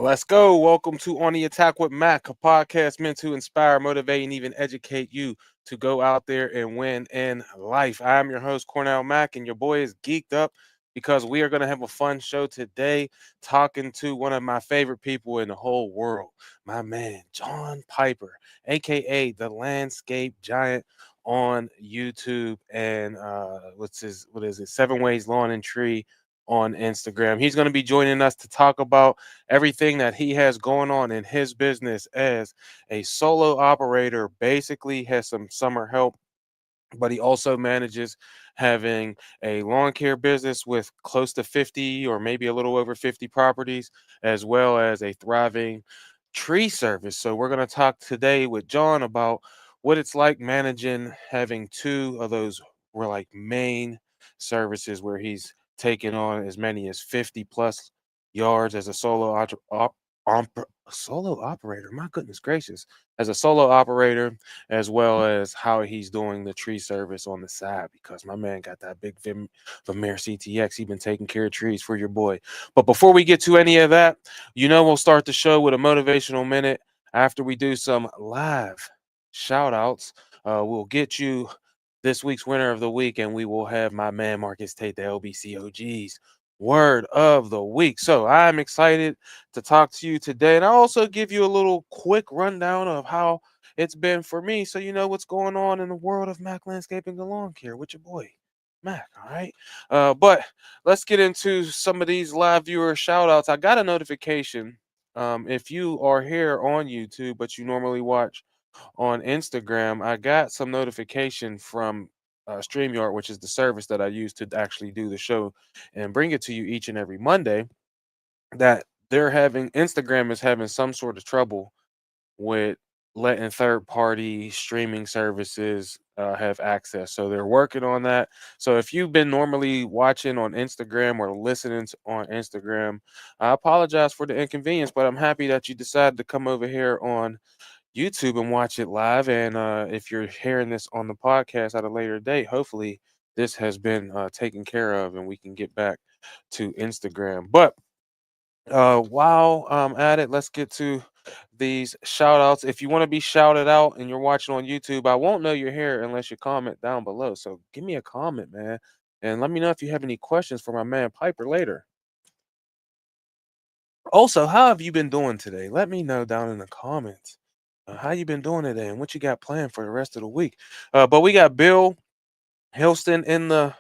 Let's go. Welcome to On the Attack with Mac, a podcast meant to inspire, motivate, and even educate you to go out there and win in life. I'm your host, Cornell Mack, and your boy is geeked up because we are going to have a fun show today talking to one of my favorite people in the whole world, my man, John Piper, aka the Landscape Giant on YouTube and what is it? 7 Ways Lawn and Tree on Instagram. He's going to be joining us to talk about everything that he has going on in his business as a solo operator. Basically has some summer help, but he also manages having a lawn care business with close to 50 or maybe a little over 50 properties, as well as a thriving tree service. So we're going to talk today with John about what it's like managing having two of those were like main services where he's taking on as many as 50 plus yards as a solo operator. My goodness gracious, as a solo operator, as well as how he's doing the tree service on the side because my man got that big Vermeer CTX. He been taking care of trees for your boy. But before we get to any of that, we'll start the show with a motivational minute after we do some live shout outs. We'll get you this week's winner of the week, and we will have my man Marcus Tate, the LBCOG's word of the week. So I'm excited to talk to you today, and I'll also give you a little quick rundown of how it's been for me, so you know what's going on in the world of Mac Landscaping and Lawn Care with your boy Mac. All right, but let's get into some of these live viewer shout outs. I got a notification. If you are here on YouTube, but you normally watch on Instagram, I got some notification from StreamYard, which is the service that I use to actually do the show and bring it to you each and every Monday, that Instagram is having some sort of trouble with letting third party streaming services have access. So they're working on that. So if you've been normally watching on Instagram or listening on Instagram, I apologize for the inconvenience, but I'm happy that you decided to come over here on YouTube and watch it live. And if you're hearing this on the podcast at a later date, hopefully this has been taken care of and we can get back to Instagram. But while I'm at it, let's get to these shout outs. If you want to be shouted out and you're watching on YouTube, I won't know you're here unless you comment down below. So give me a comment, man. And let me know if you have any questions for my man Piper later. Also, how have you been doing today? Let me know down in the comments. How you been doing today and what you got planned for the rest of the week? But we got Bill Hilston in the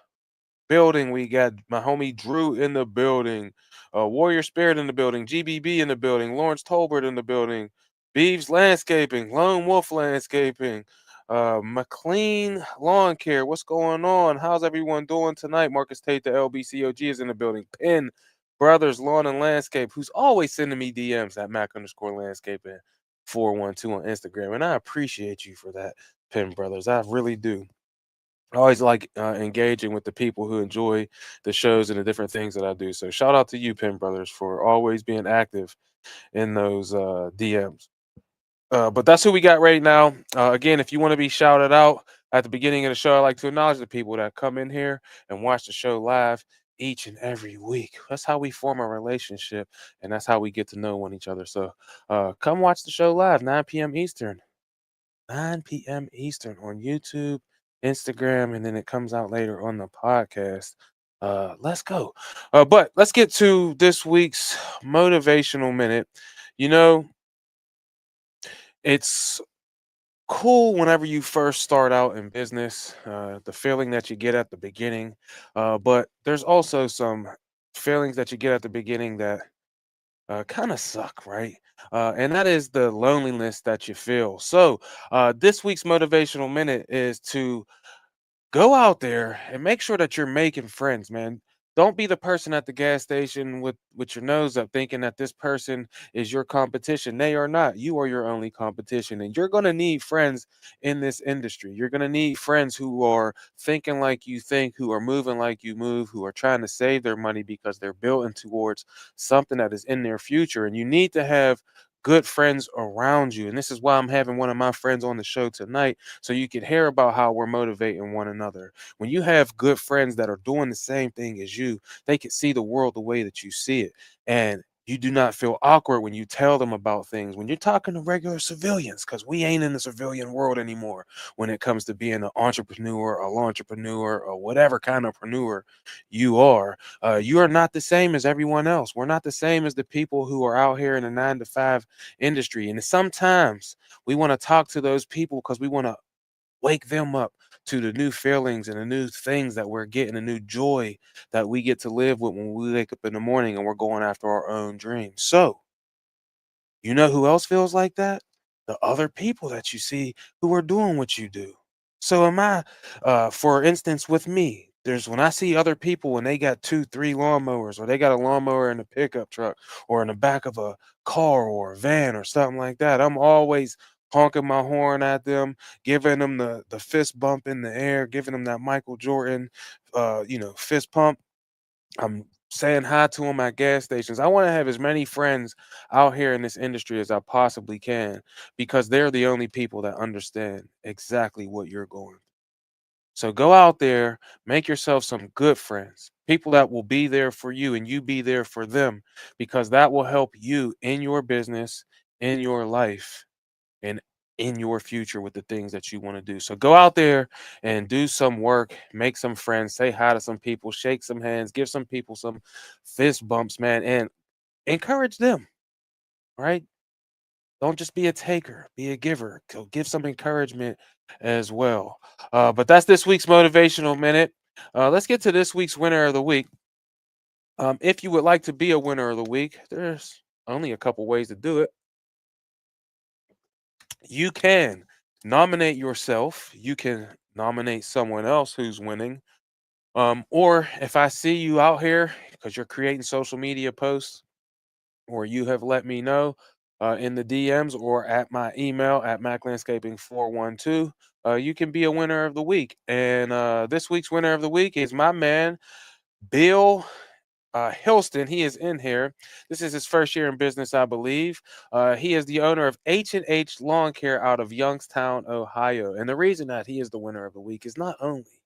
building. We got my homie Drew in the building. Warrior Spirit in the building. GBB in the building. Lawrence Tolbert in the building. Beeves Landscaping. Lone Wolf Landscaping. McLean Lawn Care. What's going on? How's everyone doing tonight? Marcus Tate, the LBCOG, is in the building. Penn Brothers Lawn and Landscape, who's always sending me DMs at Mac_landscaping 412 on Instagram. And I appreciate you for that, Penn Brothers. I really do. I always like engaging with the people who enjoy the shows and the different things that I do. So shout out to you, Penn Brothers, for always being active in those DMs. But that's who we got right now. Again, if you want to be shouted out at the beginning of the show, I like to acknowledge the people that come in here and watch the show live each and every week. That's how we form a relationship, and that's how we get to know one each other. So come watch the show live, 9 p.m. Eastern. 9 p.m. Eastern on YouTube, Instagram, and then it comes out later on the podcast. Let's go. But let's get to this week's motivational minute. You know, it's cool whenever you first start out in business, the feeling that you get at the beginning. But there's also some feelings that you get at the beginning that kind of suck, right? And that is the loneliness that you feel. So, this week's motivational minute is to go out there and make sure that you're making friends, man. Don't be the person at the gas station with your nose up thinking that this person is your competition. They are not. You are your only competition, and you're going to need friends in this industry. You're going to need friends who are thinking like you think, who are moving like you move, who are trying to save their money because they're building towards something that is in their future. And you need to have good friends around you. And this is why I'm having one of my friends on the show tonight, so you can hear about how we're motivating one another. When you have good friends that are doing the same thing as you, they can see the world the way that you see it. And You do not feel awkward when you tell them about things. When you're talking to regular civilians, because we ain't in the civilian world anymore when it comes to being an entrepreneur, a entrepreneur, or whatever kind of preneur you are not the same as everyone else. We're not the same as the people who are out here in the 9 to 5 industry. And sometimes we want to talk to those people because we want to wake them up to the new feelings and the new things that we're getting, a new joy that we get to live with when we wake up in the morning and we're going after our own dreams. So, you know who else feels like that? The other people that you see who are doing what you do. So am I, for instance, with me, there's when I see other people when they got 2, 3 lawnmowers, or they got a lawnmower in a pickup truck or in the back of a car or a van or something like that, I'm always honking my horn at them, giving them the fist bump in the air, giving them that Michael Jordan, fist pump. I'm saying hi to them at gas stations. I want to have as many friends out here in this industry as I possibly can because they're the only people that understand exactly what you're going through. So go out there, make yourself some good friends, people that will be there for you and you be there for them because that will help you in your business, in your life, and in your future with the things that you want to do. So go out there and do some work, make some friends, say hi to some people, shake some hands, give some people some fist bumps, man, and encourage them, right? Don't just be a taker, be a giver. Give some encouragement as well. But that's this week's motivational minute. Let's get to this week's winner of the week. If you would like to be a winner of the week, there's only a couple ways to do it. You can nominate yourself. You can nominate someone else who's winning. Or if I see you out here because you're creating social media posts, or you have let me know in the DMs or at my email at maclandscaping412, you can be a winner of the week. And this week's winner of the week is my man, Bill Hilston. He is in here. This is his first year in business, I believe. He is the owner of H&H Lawn Care out of Youngstown, Ohio. And the reason that he is the winner of the week is not only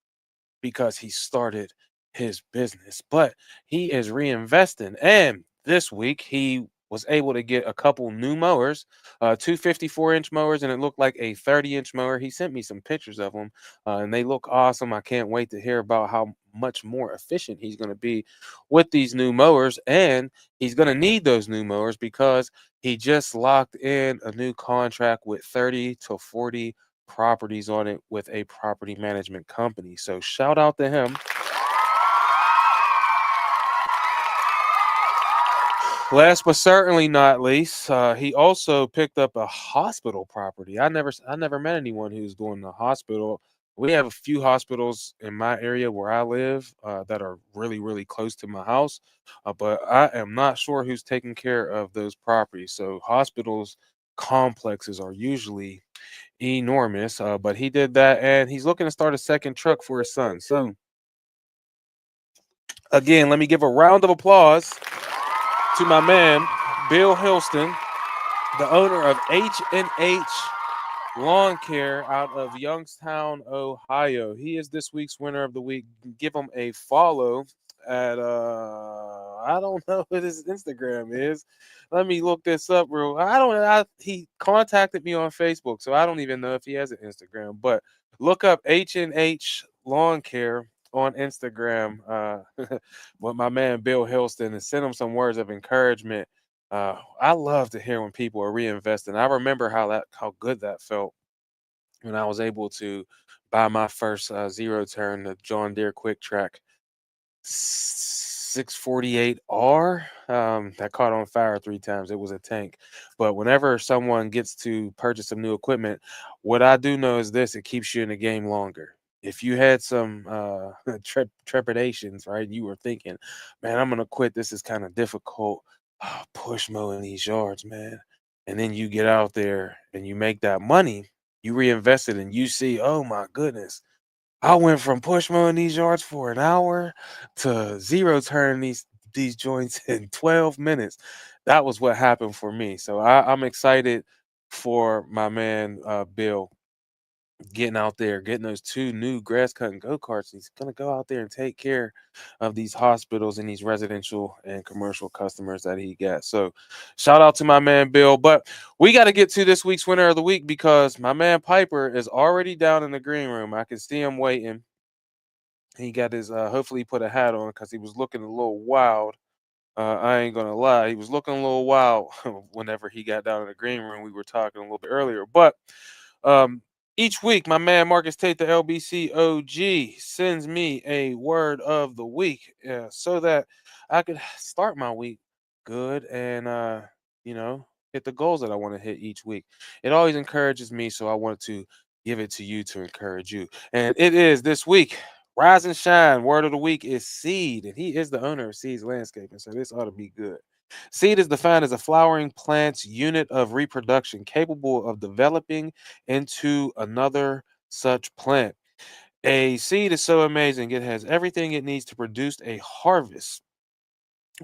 because he started his business, but he is reinvesting. And this week he was able to get a couple new mowers, two 54-inch mowers, and it looked like a 30-inch mower. He sent me some pictures of them, and they look awesome. I can't wait to hear about how much more efficient he's going to be with these new mowers. And he's going to need those new mowers because he just locked in a new contract with 30 to 40 properties on it with a property management company. So shout out to him. Last but certainly not least, he also picked up a hospital property. I never met anyone who's doing the hospital. We have a few hospitals in my area where I live that are really, really close to my house, but I am not sure who's taking care of those properties. So hospitals complexes are usually enormous, but he did that, and he's looking to start a second truck for his son. So again, let me give a round of applause to my man, Bill Hilston, the owner of H&H Lawn Care out of Youngstown, Ohio. He is this week's winner of the week. Give him a follow at I don't know what his Instagram is. Let me look this up real. I don't he contacted me on Facebook, so I don't even know if he has an Instagram, but look up H&H Lawn Care on Instagram with my man Bill Hilston and send him some words of encouragement. I love to hear when people are reinvesting. I remember how good that felt when I was able to buy my first zero turn, the John Deere Quick Track 648R. That caught on fire 3 times. It was a tank. But whenever someone gets to purchase some new equipment, what I do know is this: it keeps you in the game longer. If you had some trepidations, right? You were thinking, man, I'm gonna quit. This is kind of difficult. Push mowing these yards, man. And then you get out there and you make that money, you reinvest it, and you see, oh my goodness, I went from push mowing these yards for an hour to zero turning these joints in 12 minutes. That was what happened for me. So I'm excited for my man Bill. getting out there, getting those two new grass cutting go karts. He's gonna go out there and take care of these hospitals and these residential and commercial customers that he got. So, shout out to my man Bill. But we got to get to this week's winner of the week because my man Piper is already down in the green room. I can see him waiting. He got his hopefully he put a hat on because he was looking a little wild. I ain't gonna lie, he was looking a little wild whenever he got down in the green room. We were talking a little bit earlier, but um, each week, my man Marcus Tate, the LBC OG, sends me a word of the week, so that I could start my week good and you know hit the goals that I want to hit each week. It always encourages me, so I wanted to give it to you to encourage you. And it is this week. Rise and shine. Word of the week is seed, and he is the owner of Seeds Landscaping, so this ought to be good. Seed is defined as a flowering plant's unit of reproduction capable of developing into another such plant. A seed is so amazing, it has everything it needs to produce a harvest.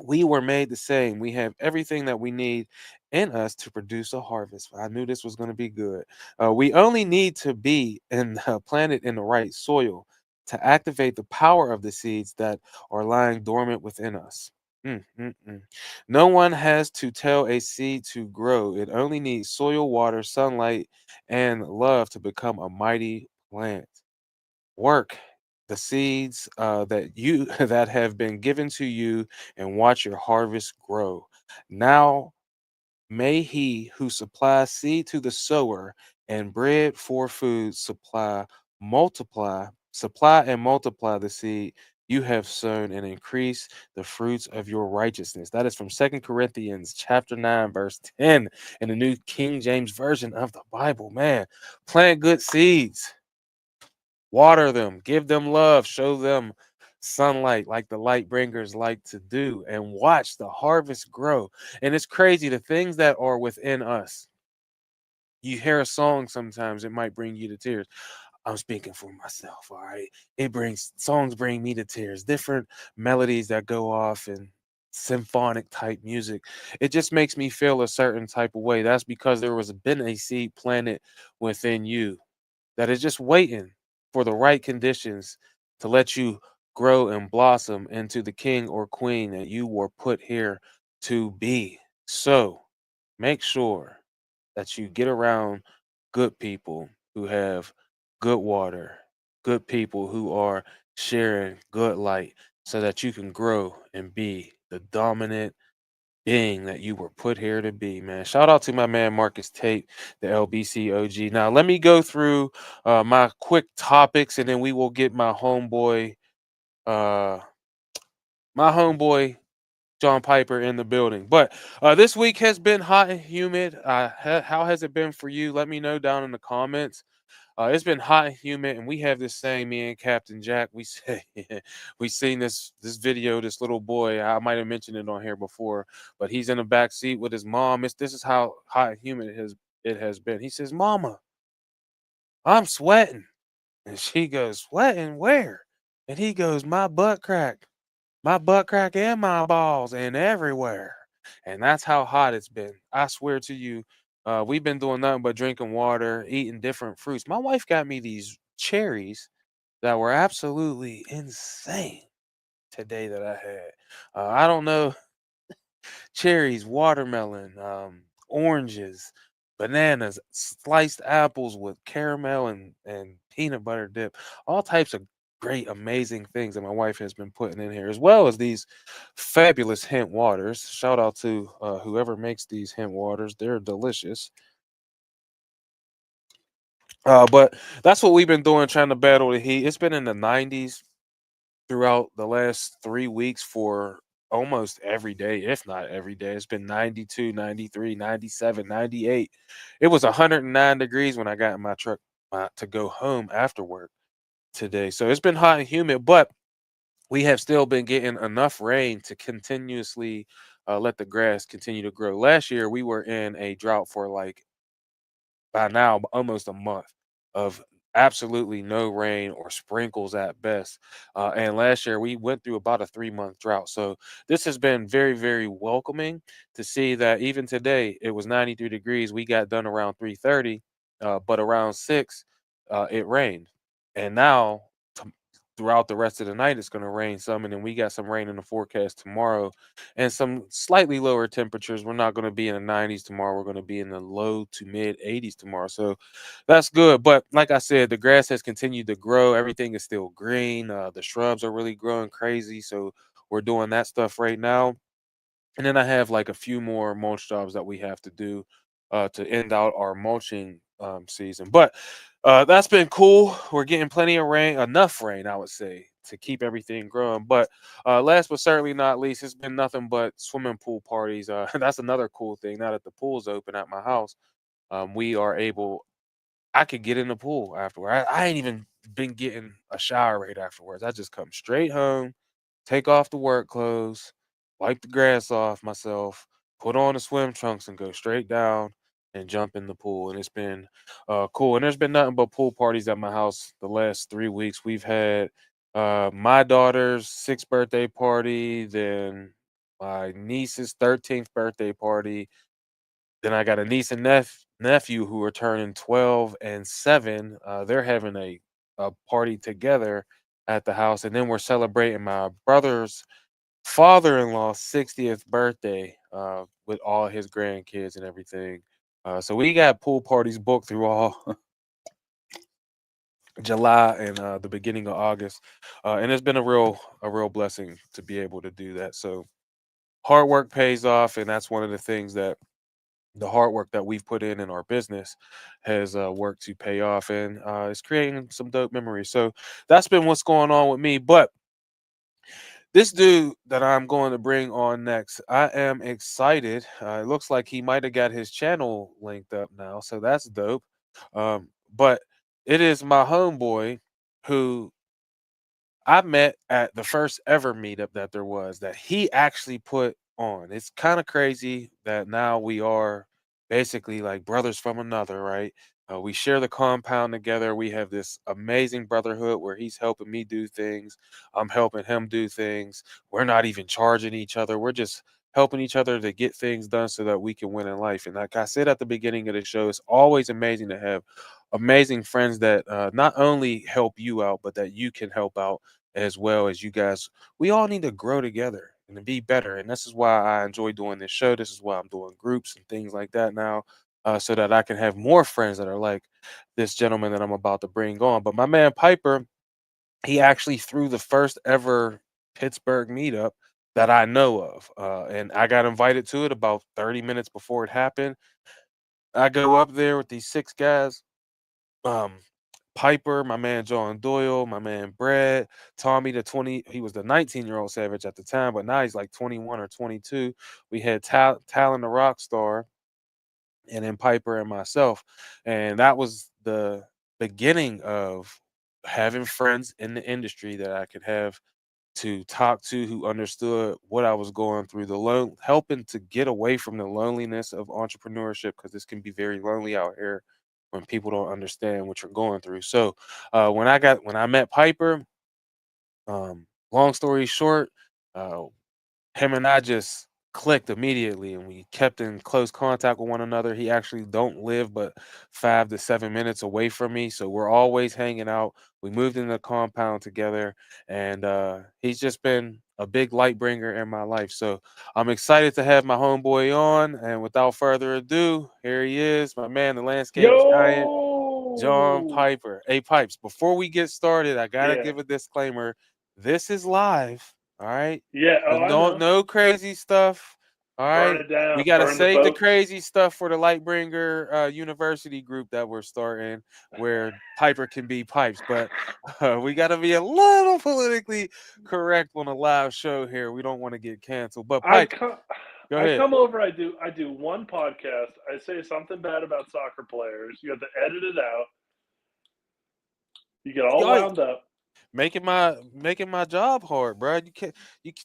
We were made the same. We have everything that we need in us to produce a harvest. I knew this was going to be good. We only need to be and planted in the right soil to activate the power of the seeds that are lying dormant within us. Mm, mm, mm. No one has to tell a seed to grow. It only needs soil, water, sunlight, and love to become a mighty plant. Work the seeds that you that have been given to you and watch your harvest grow. Now may he who supplies seed to the sower and bread for food supply and multiply the seed you have sown and increase the fruits of your righteousness. That is from Second Corinthians chapter 9, verse 10 in the New King James Version of the Bible. Man, plant good seeds, water them, give them love, show them sunlight like the light bringers like to do, and watch the harvest grow. And it's crazy the things that are within us. You hear a song sometimes, it might bring you to tears. I'm speaking for myself, all right? It brings songs bring me to tears, different melodies that go off and symphonic type music. It just makes me feel a certain type of way. That's because there was been a seed planted within you that is just waiting for the right conditions to let you grow and blossom into the king or queen that you were put here to be. So make sure that you get around good people who have good water, good people who are sharing good light so that you can grow and be the dominant being that you were put here to be, man. Shout out to my man Marcus Tate, the LBC OG. Now, let me go through my quick topics and then we will get uh, my homeboy John Piper in the building. But this week has been hot and humid. How has it been for you? Let me know down in the comments. It's been hot and humid, and we have this saying, me and Captain Jack, we say we seen this video, this little boy. I might have mentioned it on here before, but he's in the back seat with his mom. This is how hot and humid it has been. He says, "Mama, I'm sweating," and she goes, "Sweating where?" And he goes, my butt crack and my balls and everywhere." And that's how hot it's been. I swear to you, we've been doing nothing but drinking water, eating different fruits. My wife got me these cherries that were absolutely insane today that I had. I don't know, cherries, watermelon, oranges, bananas, sliced apples with caramel and peanut butter dip, all types of great, amazing things that my wife has been putting in here, as well as these fabulous hint waters. Shout out to whoever makes these hint waters; they're delicious. But that's what we've been doing, trying to battle the heat. It's been in the 90s throughout the last 3 weeks for almost every day, if not every day. It's been 92, 93, 97, 98. It was 109 degrees when I got in my truck to go home after work today. So it's been hot and humid, but we have still been getting enough rain to continuously let the grass continue to grow. Last year, we were in a drought for like by now almost a month of absolutely no rain or sprinkles at best. And last year we went through about a 3 month drought. So this has been very, very welcoming to see that even today it was 93 degrees. We got done around 3:30, but around 6. it rained, and now t- throughout the rest of the night it's going to rain some, and then we got some rain in the forecast tomorrow, and some slightly lower temperatures. We're not going to be in the 90s tomorrow. We're going to be in the low to mid 80s tomorrow, so that's good. But like I said, the grass has continued to grow. Everything is still green. The shrubs are really growing crazy, so we're doing that stuff right now. And then I have like a few more mulch jobs that we have to do to end out our mulching season. But that's been cool. We're getting plenty of rain, enough rain, I would say, to keep everything growing. But last but certainly not least, it's been nothing but swimming pool parties. That's another cool thing. Now that the pool's open at my house, we are able. I could get in the pool afterward. I ain't even been getting a shower right afterwards. I just come straight home, take off the work clothes, wipe the grass off myself, put on the swim trunks, and go straight down and jump in the pool. And it's been cool. And there's been nothing but pool parties at my house the last 3 weeks. We've had my daughter's sixth birthday party, then my niece's 13th birthday party. Then I got a niece and nephew who are turning 12 and 7. They're having a party together at the house. And then we're celebrating my brother's father-in-law's 60th birthday with all his grandkids and everything. So we got pool parties booked through all July and the beginning of August, and it's been a real blessing to be able to do that. So hard work pays off, and that's one of the things that the hard work that we've put in our business has worked to pay off, and it's creating some dope memories. So that's been what's going on with me. But this dude that I'm going to bring on next, I am excited. It looks like he might have got his channel linked up now, so that's dope. But it is my homeboy who I met at the first ever meetup that there was that he actually put on. It's kind of crazy that now we are basically like brothers from another, right? We share the compound together. We have this amazing brotherhood where he's helping me do things. I'm helping him do things. We're not even charging each other. We're just helping each other to get things done so that we can win in life. And like I said at the beginning of the show, it's always amazing to have amazing friends that not only help you out, but that you can help out as well as you guys. We all need to grow together and to be better. And this is why I enjoy doing this show. This is why I'm doing groups and things like that now, so that I can have more friends that are like this gentleman that I'm about to bring on. But my man Piper, he actually threw the first ever Pittsburgh meetup that I know of. And I got invited to it about 30 minutes before it happened. I go up there with these six guys. Um, Piper, my man John Doyle, my man Brad, Tommy the 20, he was the 19-year-old Savage at the time, but now he's like 21 or 22. We had Talon the rock star, and then Piper and myself. And that was the beginning of having friends in the industry that I could have to talk to who understood what I was going through, helping to get away from the loneliness of entrepreneurship, because this can be very lonely out here when people don't understand what you're going through. So when I met Piper, long story short, uh, him and I just clicked immediately, and we kept in close contact with one another. He actually don't live but 5 to 7 minutes away from me, so we're always hanging out. We moved in the compound together, and he's just been a big light bringer in my life. So I'm excited to have my homeboy on, and without further ado, here he is, my man, the landscape giant, John Yo! Piper. Hey, Pipes, before we get started, I gotta Yeah. give a disclaimer. This is live, all right? Yeah. So Oh, I know. no crazy stuff. All Burn right. it down. We gotta Burn the save the boats. crazy stuff for the Lightbringer University group that we're starting, where Piper can be pipes. But we gotta be a little politically correct on a live show here. We don't want to get canceled. But I pipes, come. go I ahead. come over. I do one podcast. I say something bad about soccer players. You have to edit it out. You get all Y'all wound up. making my job hard, bro. You can't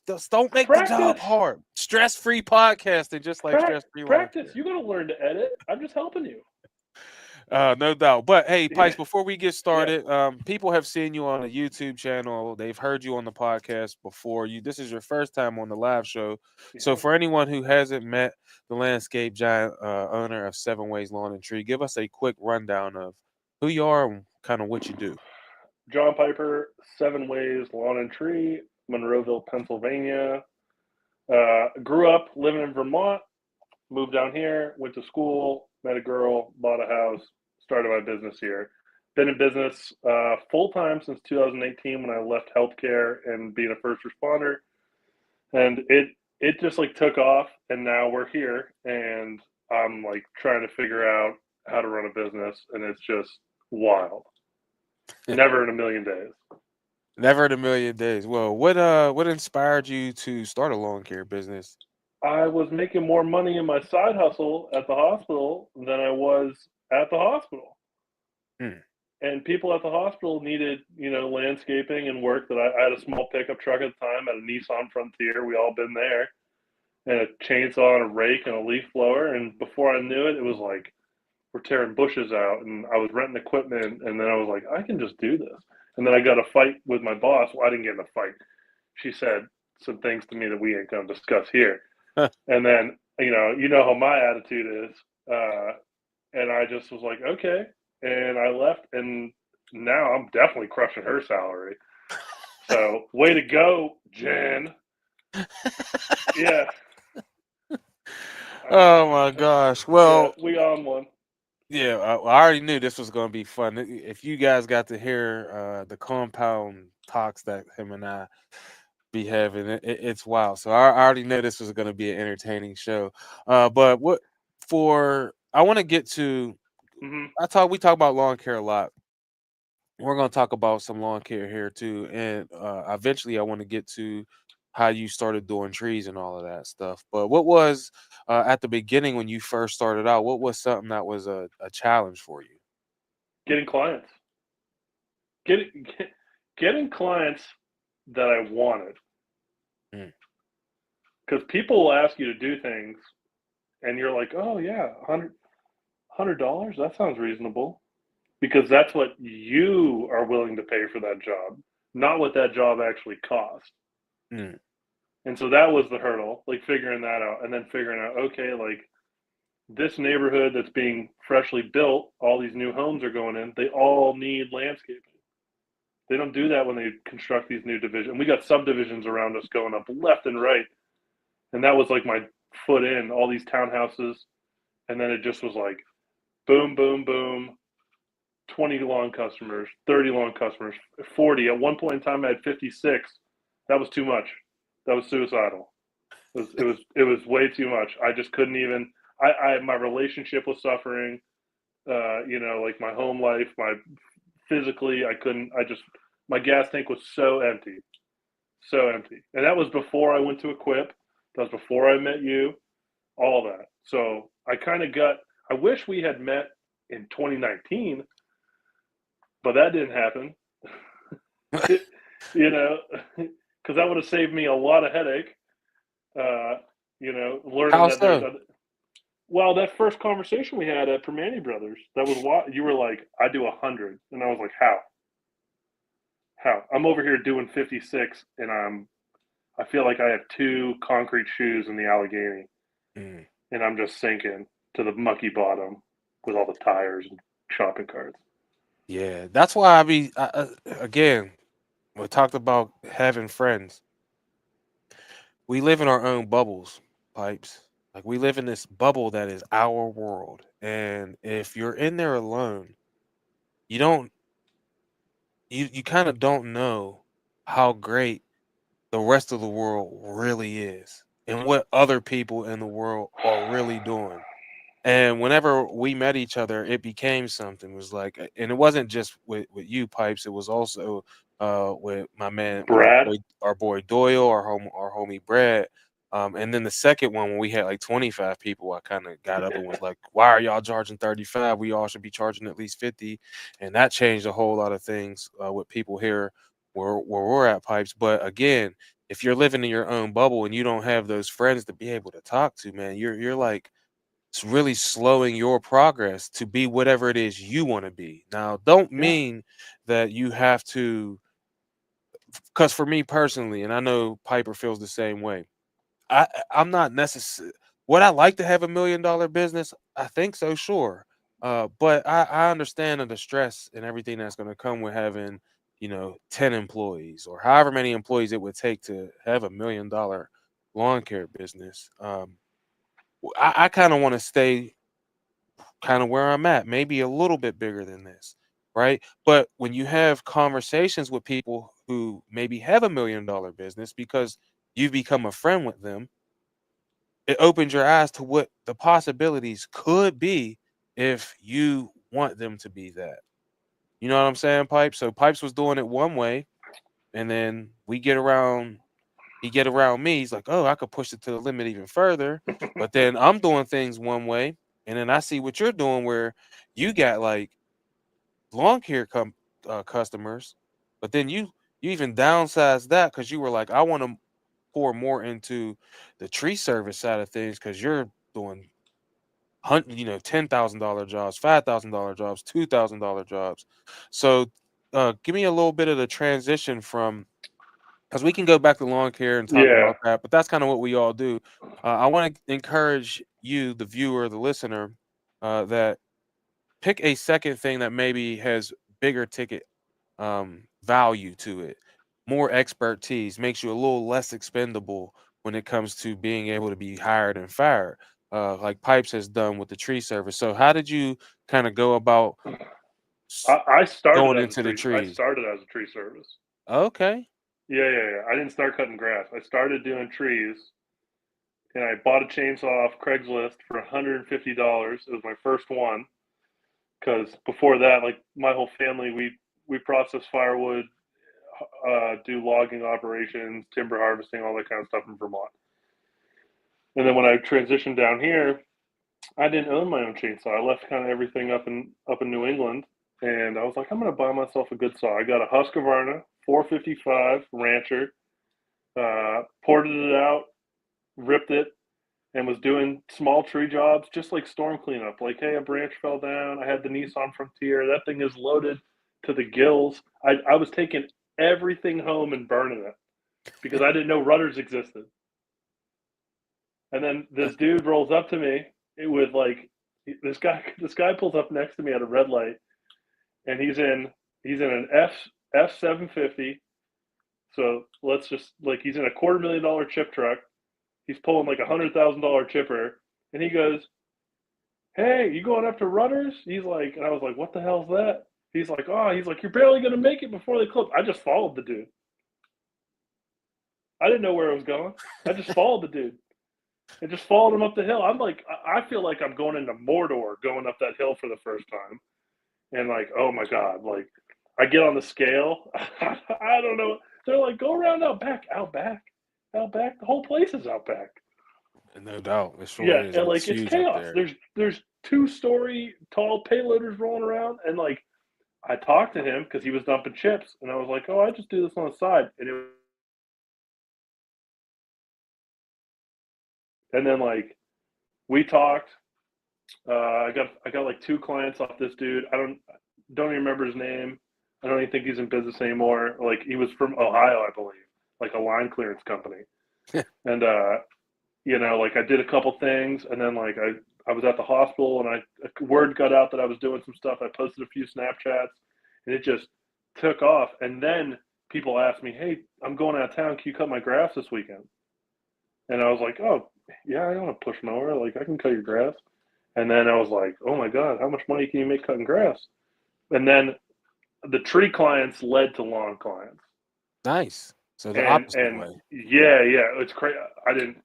just don't make the job Practice. hard. Stress free podcasting, just like stress free life Practice. here. You're gonna learn to edit. I'm just helping you. No doubt. But hey, Yeah. Pikes, before we get Yeah. started, people have seen you on a YouTube channel. They've heard you on the podcast before. This is your first time on the live show. So Yeah. for anyone who hasn't met the landscape giant owner of Seven Ways Lawn and Tree, give us a quick rundown of who you are and kind of what you do. John Piper, Seven Ways Lawn and Tree, Monroeville, Pennsylvania. Grew up living in Vermont, moved down here, went to school, met a girl, bought a house, started my business here. Been in business full time since 2018 when I left healthcare and being a first responder, and it just like took off, and now we're here, and I'm like trying to figure out how to run a business, and it's just wild. Never in a million days. Never in a million days. Well, what inspired you to start a lawn care business? I was making more money in my side hustle at the hospital than I was at the hospital. Hmm. And people at the hospital needed, landscaping and work that I had a small pickup truck at the time, at a Nissan Frontier. We all been there, and a chainsaw and a rake and a leaf blower. And before I knew it, it was like we're tearing bushes out, and I was renting equipment. And then I was like, I can just do this. And then I got a fight with my boss. Well, I didn't get in a fight. She said some things to me that we ain't gonna discuss here. And then you know how my attitude is, and I just was like, okay, and I left, and now I'm definitely crushing her salary. So way to go, Jen. Yeah, I'm, Oh my gosh. yeah, Well, we on one. yeah, I already knew this was going to be fun. If you guys got to hear the compound talks that him and I be having, it's wild. So I already know this was going to be an entertaining show. But what for? I want to get to. Hmm. We talk about lawn care a lot. We're going to talk about some lawn care here too, and eventually I want to get to how you started doing trees and all of that stuff. But what was at the beginning when you first started out? What was something that was a challenge for you? Getting clients, getting getting clients that I wanted, Mm, because people will ask you to do things, and you're like, oh yeah, $100. That sounds reasonable. Because that's what you are willing to pay for that job, not what that job actually cost. mm, And so that was the hurdle, like figuring that out, and then figuring out, okay, like this neighborhood that's being freshly built, all these new homes are going in, they all need landscaping. They don't do that when they construct these new divisions. We got subdivisions around us going up left and right. And that was like my foot in, all these townhouses. And then it just was like boom, boom, boom, 20 lawn customers, 30 lawn customers, 40. At one point in time, I had 56. That was too much. That was suicidal. It was way too much. I just couldn't even. My relationship was suffering. Like my home life, my physically, I couldn't. I just my gas tank was so empty, and that was before I went to Equip. That was before I met you. All that. So I kind of got. I wish we had met in 2019, but that didn't happen. you know, because that would have saved me a lot of headache. Learning how that there's so? a. Well, that first conversation we had at Permani Brothers, that was what you were like. I do 100, and I was like, how? How? I'm over here doing 56, and I feel like I have two concrete shoes in the Allegheny, Mm, and I'm just sinking to the mucky bottom with all the tires and shopping carts. yeah, that's why again. We talked about having friends. We live in our own bubbles, pipes. Like we live in this bubble that is our world, and if you're in there alone, you don't you kind of don't know how great the rest of the world really is and what other people in the world are really doing. And whenever we met each other, it became something. It was like, and it wasn't just with you, Pipes. It was also with my man, Brad, our boy Doyle, our homie Brad. And then the second one, when we had like 25 people, I kind of got up and was like, "Why are y'all charging 35? We all should be charging at least 50." And that changed a whole lot of things with people here where we're at, Pipes. But again, if you're living in your own bubble and you don't have those friends to be able to talk to, man, you're like it's really slowing your progress to be whatever it is you want to be. Now, don't yeah, mean that you have to, because for me personally, and I know Piper feels the same way. I'm not necessary. Would I like to have $1 million business? I think so, sure. But I understand the stress and everything that's going to come with having, 10 employees or however many employees it would take to have $1 million lawn care business. I kind of want to stay kind of where I'm at, maybe a little bit bigger than this, right? But when you have conversations with people who maybe have $1 million business because you've become a friend with them, it opens your eyes to what the possibilities could be if you want them to be that. You know what I'm saying, Pipes? So Pipes was doing it one way, and then he get around me. He's like, oh, I could push it to the limit even further. But then I'm doing things one way, and then I see what you're doing where you got like lawn care customers, but then you even downsized that because you were like, I want to pour more into the tree service side of things because you're doing $10,000 jobs, $5,000 jobs, $2,000 jobs. So, give me a little bit of the transition from because we can go back to lawn care and talk Yeah. about that, but that's kind of what we all do. I want to encourage you, the viewer, the listener, that pick a second thing that maybe has bigger ticket value to it, more expertise, makes you a little less expendable when it comes to being able to be hired and fired, like Pipes has done with the tree service. So, how did you kind of go about s- I started going as a into the tree. I trees? started as a tree service. Okay. Yeah, yeah, yeah. I didn't start cutting grass. I started doing trees, and I bought a chainsaw off Craigslist for $150. It was my first one because before that, like my whole family, we process firewood, do logging operations, timber harvesting, all that kind of stuff in Vermont. And then when I transitioned down here, I didn't own my own chainsaw. I left kind of everything up in New England, and I was like, I'm gonna buy myself a good saw. I got a Husqvarna 455 Rancher, ported it out, ripped it, and was doing small tree jobs, just like storm cleanup. Like, hey, a branch fell down. I had the Nissan Frontier. That thing is loaded to the gills. I was taking everything home and burning it because I didn't know rudders existed. And then this dude rolls up to me with like this guy pulls up next to me at a red light, and he's in an F 750. So let's just like he's in a $250,000 chip truck. He's pulling like $100,000 chipper, and he goes, "Hey, you going up to rudders?" He's like, and I was like, "What the hell's that?" He's like, "Oh, he's like, you're barely gonna make it before they clip." I just followed the dude. I didn't know where it was going. I just followed the dude. And just followed him up the hill. I'm like, I feel like I'm going into Mordor, going up that hill for the first time, and like, oh my god, like, I get on the scale. I don't know. They're like, go around out back, out back, out back. The whole place is out back. No doubt, it sure Yeah, is. and It's like it's huge up chaos. there. There's 2-story tall payloaders rolling around, and like I talked to him because he was dumping chips, and I was like, oh, I just do this on the side, and then like we talked. I got like 2 clients off this dude. I don't even remember his name. I don't even think he's in business anymore. Like he was from Ohio, I believe, like a line clearance company. And like I did a couple things, and then like I was at the hospital, and word got out that I was doing some stuff. I posted a few Snapchats, and it just took off. And then people asked me, "Hey, I'm going out of town. Can you cut my grass this weekend?" And I was like, "Oh, yeah, I don't have a push mower. Like I can cut your grass." And then I was like, "Oh my god, how much money can you make cutting grass?" And then the tree clients led to lawn clients. Nice. So the opposite And way. yeah, yeah, it's crazy. I didn't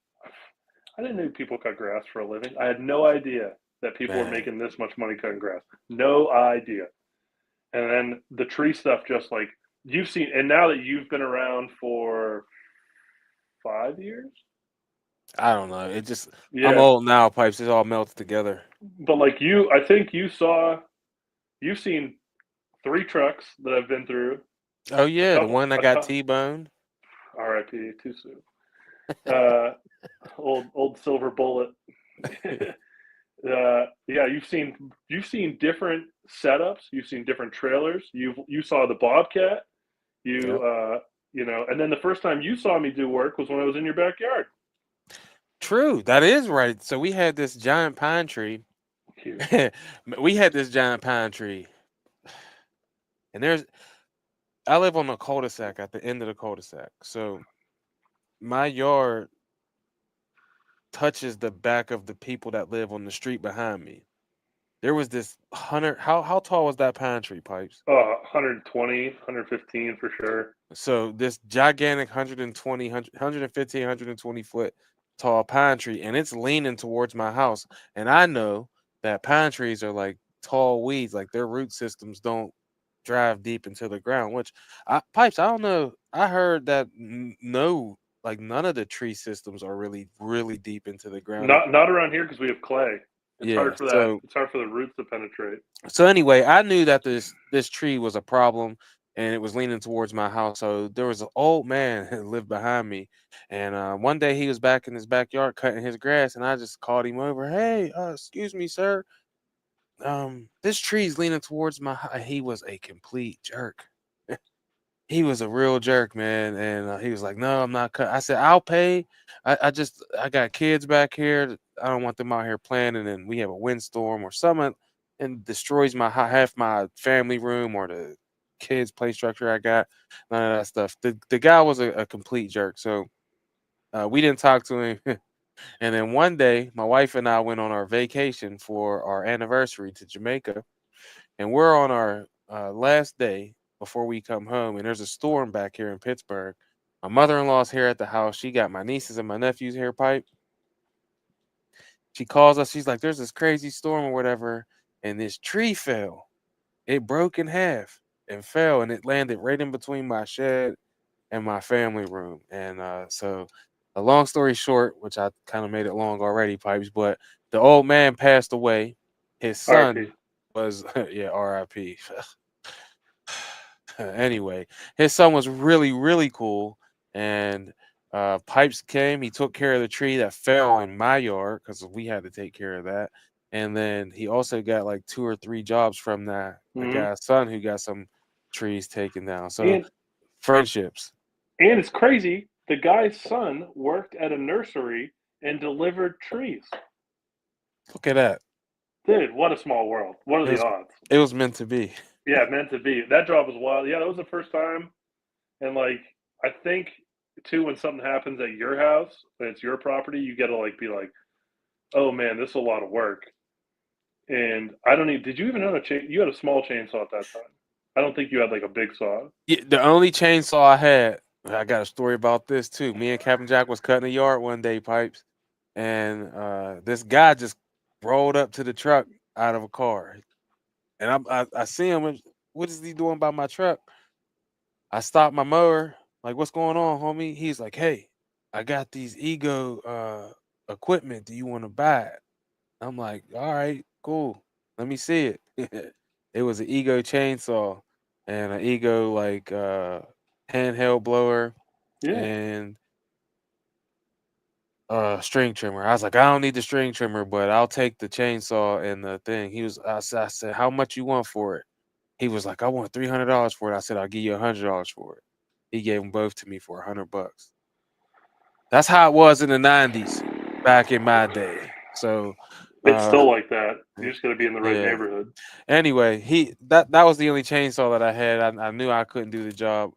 know people cut grass for a living. I had no idea that people were Man. making this much money cutting grass. No idea. And then the tree stuff, just like you've seen, and now that you've been around for 5 years, I don't know. It just I'm yeah. old now, Pipes. It all melts together. But like I think you've seen 3 trucks that I've been through. Oh A yeah, the couple, one that a got couple. T-boned. R.I.P. Too soon. Uh, old silver bullet. Yeah, you've seen different setups. You've seen different trailers. You saw the Bobcat. You Yep. and then the first time you saw me do work was when I was in your backyard. True. That is right. So we had this giant pine tree Cute. We had this giant pine tree, and I live on a cul-de-sac at the end of the cul-de-sac. So my yard touches the back of the people that live on the street behind me. There was this 100, how tall was that pine tree, Pipes? 120, 115 for sure. So this gigantic 120, 115, 120-foot tall pine tree, and it's leaning towards my house. And I know that pine trees are like tall weeds, like their root systems don't drive deep into the ground. Which Pipes, I don't know. I heard that no, like none of the tree systems are really, really deep into the ground. Not around here because we have clay. It's Yeah. hard for that. So It's hard for the roots to penetrate. anyway, I knew that this tree was a problem and it was leaning towards my house. So there was an old man that lived behind me, and one day he was back in his backyard cutting his grass, and I just called him over. Hey, excuse me, sir. This tree's leaning towards my house. He was a complete jerk. He was a real jerk, man, and he was like, "No, I'm not cut." I said, "I'll pay. I got kids back here. I don't want them out here playing, and then we have a windstorm or something, and destroys my half my family room or the kids' play structure I got. None of that stuff." The guy was a complete jerk, so we didn't talk to him. And then one day, my wife and I went on our vacation for our anniversary to Jamaica, and we're on our last day before we come home, and there's a storm back here in Pittsburgh. My mother-in-law's here at the house. She got my nieces and my nephews here. Pipe. She calls us. She's like, "There's this crazy storm or whatever, and this tree fell. It broke in half and fell, and it landed right in between my shed and my family room." And so, a long story short, which I kind of made it long already, Pipes, but the old man passed away. His RP. son was yeah, R.I.P. Anyway, his son was really, really cool. And Pipes came, he took care of the tree that fell in my yard because we had to take care of that. And then he also got like 2 or 3 jobs from the Hmm. guy's son who got some trees taken down. So And friendships. it's crazy. The guy's son worked at a nursery and delivered trees. Look at that. Dude, what a small world. What are It the was odds? it was meant to be. Yeah, meant to be. That job was wild. Yeah, that was the first time. And like, I think too, when something happens at your house and it's your property, you got to like be like, oh man, this is a lot of work. And I don't even. Did you even own a chain? You had a small chainsaw at that time. I don't think you had like a big saw. Yeah, the only chainsaw I had, I got a story about this too. Me and Captain Jack was cutting the yard one day, Pipes, and this guy just rolled up to the truck out of a car, and I see him. And, what is he doing by my truck? I stopped my mower. Like, what's going on, homie? He's like, "Hey, I got these ego equipment. Do you want to buy it?" I'm like, "All right, cool. Let me see it." It was an ego chainsaw and an ego like handheld blower Yeah, and string trimmer. I was like, I don't need the string trimmer, but I'll take the chainsaw and the thing. I said, how much you want for it? He was like, I want $300 for it. I said, I'll give you $100 for it. He gave them both to me for $100. That's how it was in the '90s, back in my day. So, it's uh, still like that. You just got to be in the right yeah. neighborhood. Anyway, that was the only chainsaw that I had. I knew I couldn't do the job.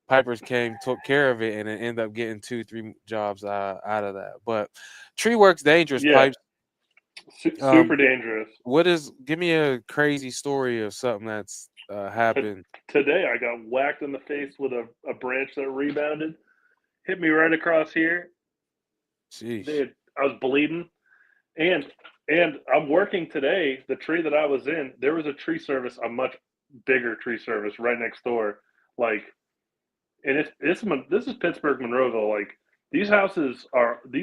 Pipers came, took care of it, and it ended up getting 2, 3 jobs out of that. But tree work's dangerous, Yeah, Pipes. super Um, dangerous. give me a crazy story of something that's T- happened. Today I got whacked in the face with a branch that rebounded, hit me right across here. Sheesh. Dude, I was bleeding, and I'm working today. The tree that I was in, there was a tree service, a much bigger tree service right next door. Like, and this is Pittsburgh Monroeville. Like, these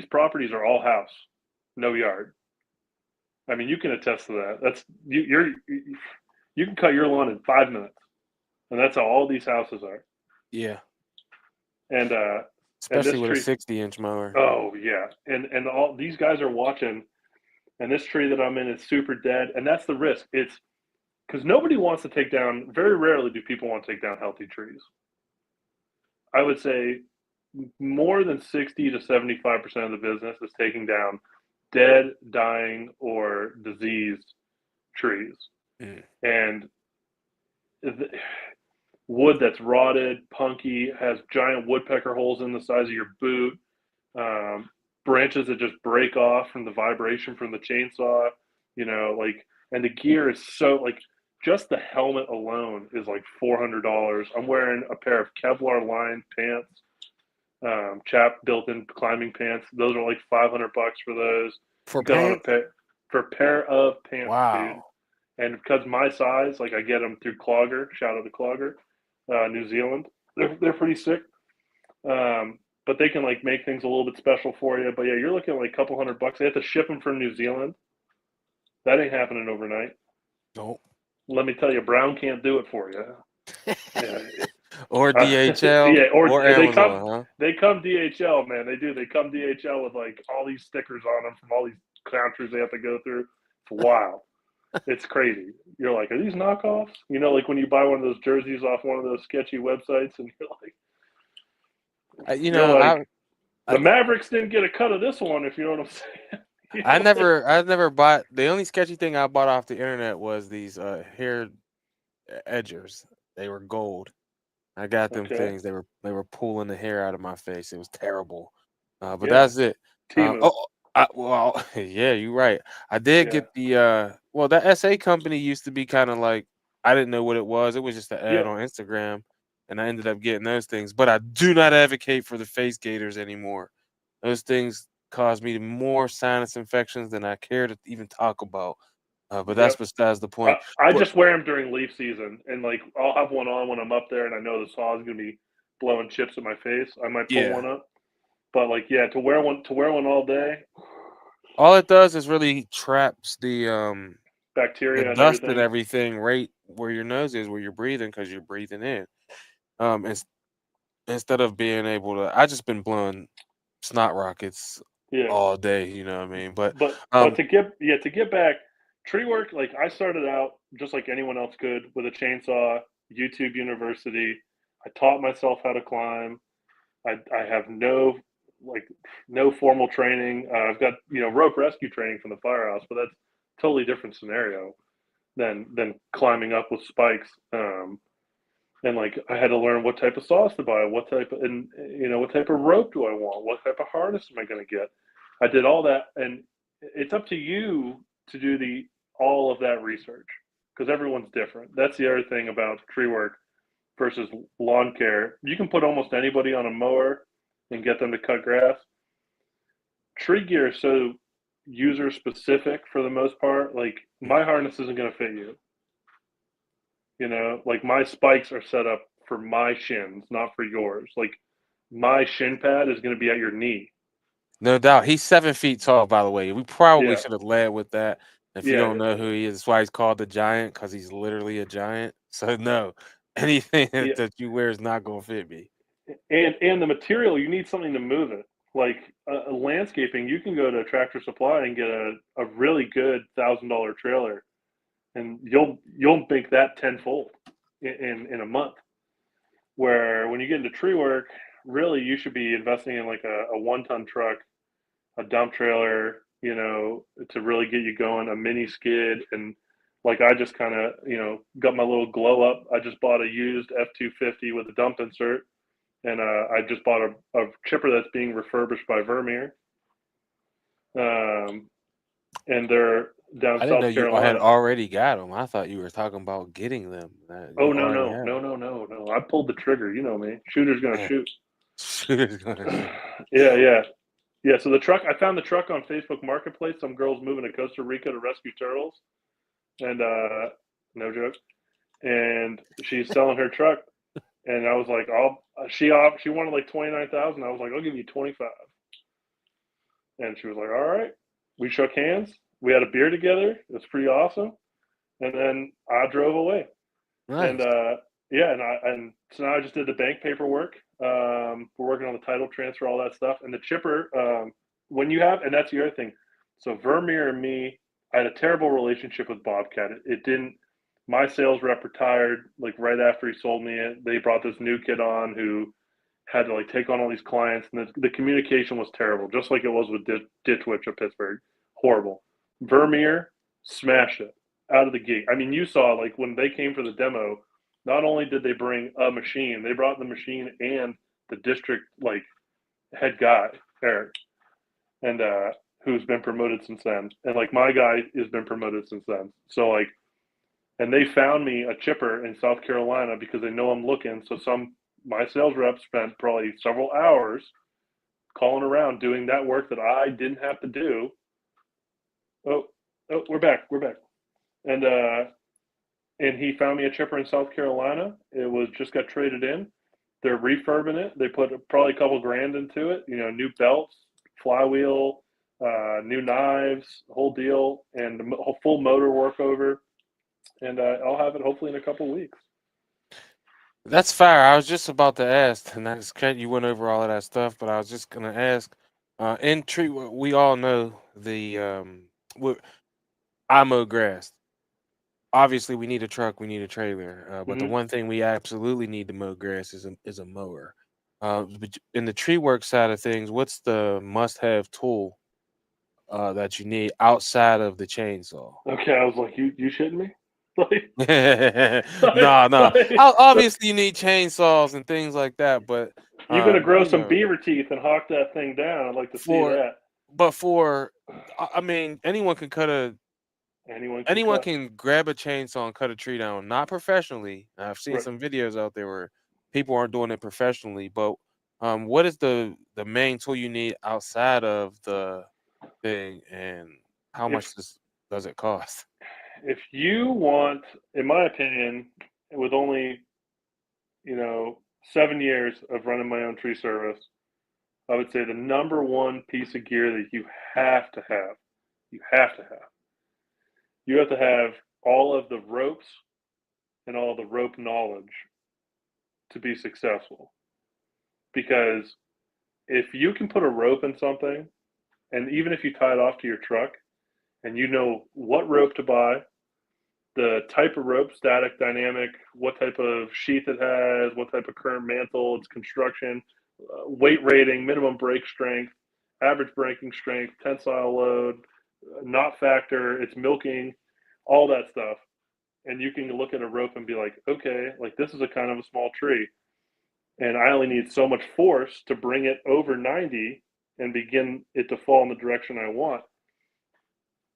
properties are all house, no yard. I mean, you can attest to that. That's you can cut your lawn in 5 minutes, and that's how all these houses are. Yeah, And especially this with a tree, 60-inch mower. oh yeah, and all these guys are watching, and this tree that I'm in is super dead, and that's the risk. It's because nobody wants to take down. Very rarely do people want to take down healthy trees. I would say more than 60 to 75% of the business is taking down dead, dying, or diseased trees, Mm. and wood that's rotted, punky, has giant woodpecker holes in the size of your boot, um, branches that just break off from the vibration from the chainsaw, like, and the gear is so like just the helmet alone is like $400. I'm wearing a pair of Kevlar lined pants, chap built-in climbing pants. Those are like $500 for those. For Got on a pants? pair for a pair of pants, dude. Wow. And because my size, like I get them through Clogger. Shout out to Clogger, New Zealand. They're pretty sick. But they can like make things a little bit special for you. But yeah, you're looking at like a couple $100. They have to ship them from New Zealand. That ain't happening overnight. Nope. Let me tell you, Brown can't do it for you. Yeah, Or DHL yeah, or or they Amazon, they come DHL, man. They do. They come DHL with like all these stickers on them from all these countries they have to go through. It's wild. It's crazy. You're like, are these knockoffs? Like when you buy one of those jerseys off one of those sketchy websites, and huh? you're like, I, the Mavericks didn't get a cut of this one, if you know what I'm saying. I never bought. The only sketchy thing I bought off the internet was these hair edgers. They were gold. I got them Okay. things. They were pulling the hair out of my face. It was terrible. But Yeah. that's it. Timu. Oh, well, yeah, you're right. I did Yeah. get the well, that SA company used to be kind of like I didn't know what it was. It was just an Yeah. ad on Instagram, and I ended up getting those things. But I do not advocate for the face gaiters anymore. Those things cause me more sinus infections than I care to even talk about. But that's Yep. besides the I, point. I But just wear them during leaf season, and like I'll have one on when I'm up there, and I know the saw is gonna be blowing chips at my face. I might pull yeah, one up, but like yeah, to wear one all day, all it does is really traps the bacteria and dust and everything. everything right where your nose is, where you're breathing, because you're breathing in. Ins Instead of being able to, I just been blowing snot rockets Yeah. all day. You know what I mean? But Um, to get back, tree work, like I started out just like anyone else could with a chainsaw, YouTube University. I taught myself how to climb. I have like no formal training. I've got rope rescue training from the firehouse, but that's a totally different scenario than climbing up with spikes. And like I had to learn what type of saws to buy, what type of rope do I want, what type of harness am I going to get. I did all that, and it's up to you to do the all of that research because everyone's different. That's the other thing about tree work versus lawn care. You can put almost anybody on a mower and get them to cut grass. Tree gear is so user specific for the most part. Like my harness isn't going to fit you. Like my spikes are set up for my shins, not for yours. Like my shin pad is going to be at your knee. no doubt, he's 7 feet tall. By the way, we probably Yeah, should have led with that. If you yeah, don't know who he is, that's why he's called the Giant, because he's literally a giant. So no, anything yeah. that you wear is not gonna fit me. And the material, you need something to move it. Like landscaping, you can go to Tractor Supply and get a really good $1,000 trailer, and you'll make that tenfold in a month. Where when you get into tree work, really you should be investing in like a 1 ton truck, a dump trailer, to really get you going, a mini skid, and like I just kind of got my little glow up. I just bought a used F-250 with a dump insert, and I just bought a chipper that's being refurbished by Vermeer, um, and they're down I didn't know South you had Carolina. already got them. I thought you were talking about getting them. Oh You no already no have no them. no no no! I pulled the trigger. You know me. Shooter's gonna shoot. Shooter's gonna shoot. Yeah, yeah. Yeah, so I found the truck on Facebook Marketplace. Some girl's moving to Costa Rica to rescue turtles, and no joke. And she's selling her truck, and I was like, She wanted like 29,000. I was like, I'll give you 25. And she was like, all right. We shook hands. We had a beer together. It was pretty awesome. And then I drove away. And Nice. yeah, and so now I just did the bank paperwork. We're working on the title transfer, all that stuff, and the chipper. When you have, and that's the other thing. So Vermeer and me, I had a terrible relationship with Bobcat. It didn't. My sales rep retired like right after he sold me it. They brought this new kid on who had to like take on all these clients, and the communication was terrible, just like it was with Ditch Witch of Pittsburgh. Horrible. Vermeer smashed it. out of the gate. I mean, you saw like when they came for the demo, not only did they bring a machine, they brought the machine and the district like head guy, Eric, and who's been promoted since then. And like my guy has been promoted since then. So like, and they found me a chipper in South Carolina because they know I'm looking. So my sales rep spent probably several hours calling around doing that work that I didn't have to do. Oh, we're back. And he found me a chipper in South Carolina. It was just got traded in. They're refurbing it. They put probably a couple grand into it. You know, new belts, flywheel, new knives, whole deal, and a full motor workover. And I'll have it hopefully in a couple weeks. That's fire. I was just about to ask, and that's cut. You went over all of that stuff, but I was just gonna ask. In tree, we all know I mow grass. Obviously, we need a truck, we need a trailer, but the Mm-hmm. one thing we absolutely need to mow grass is a mower. But in the tree work side of things, what's the must-have tool that you need outside of the chainsaw? Okay, I was like, you shitting me? Like, No, no. like, Obviously, you need chainsaws and things like that, but you're gonna grow you some know, beaver teeth and hawk that thing down. I'd like to see for that. for I mean, Anyone can anyone cut. can grab a chainsaw and cut a tree down, not professionally. I've seen Right. some videos out there where people aren't doing it professionally, but what is the main tool you need outside of the thing, and how If much does it cost? if you want, in my opinion, with only 7 years of running my own tree service, I would say the number one piece of gear that have to have, you have to have, you have to have all of the ropes and all the rope knowledge to be successful. Because if you can put a rope in something, and even if you tie it off to your truck, and you know what rope to buy, the type of rope, static, dynamic, what type of sheath it has, what type of current mantle, its construction, weight rating, minimum brake strength, average braking strength, tensile load, knot factor, its milking, all that stuff. And you can look at a rope and be like, okay, like this is a kind of a small tree, and I only need so much force to bring it over 90 and begin it to fall in the direction I want.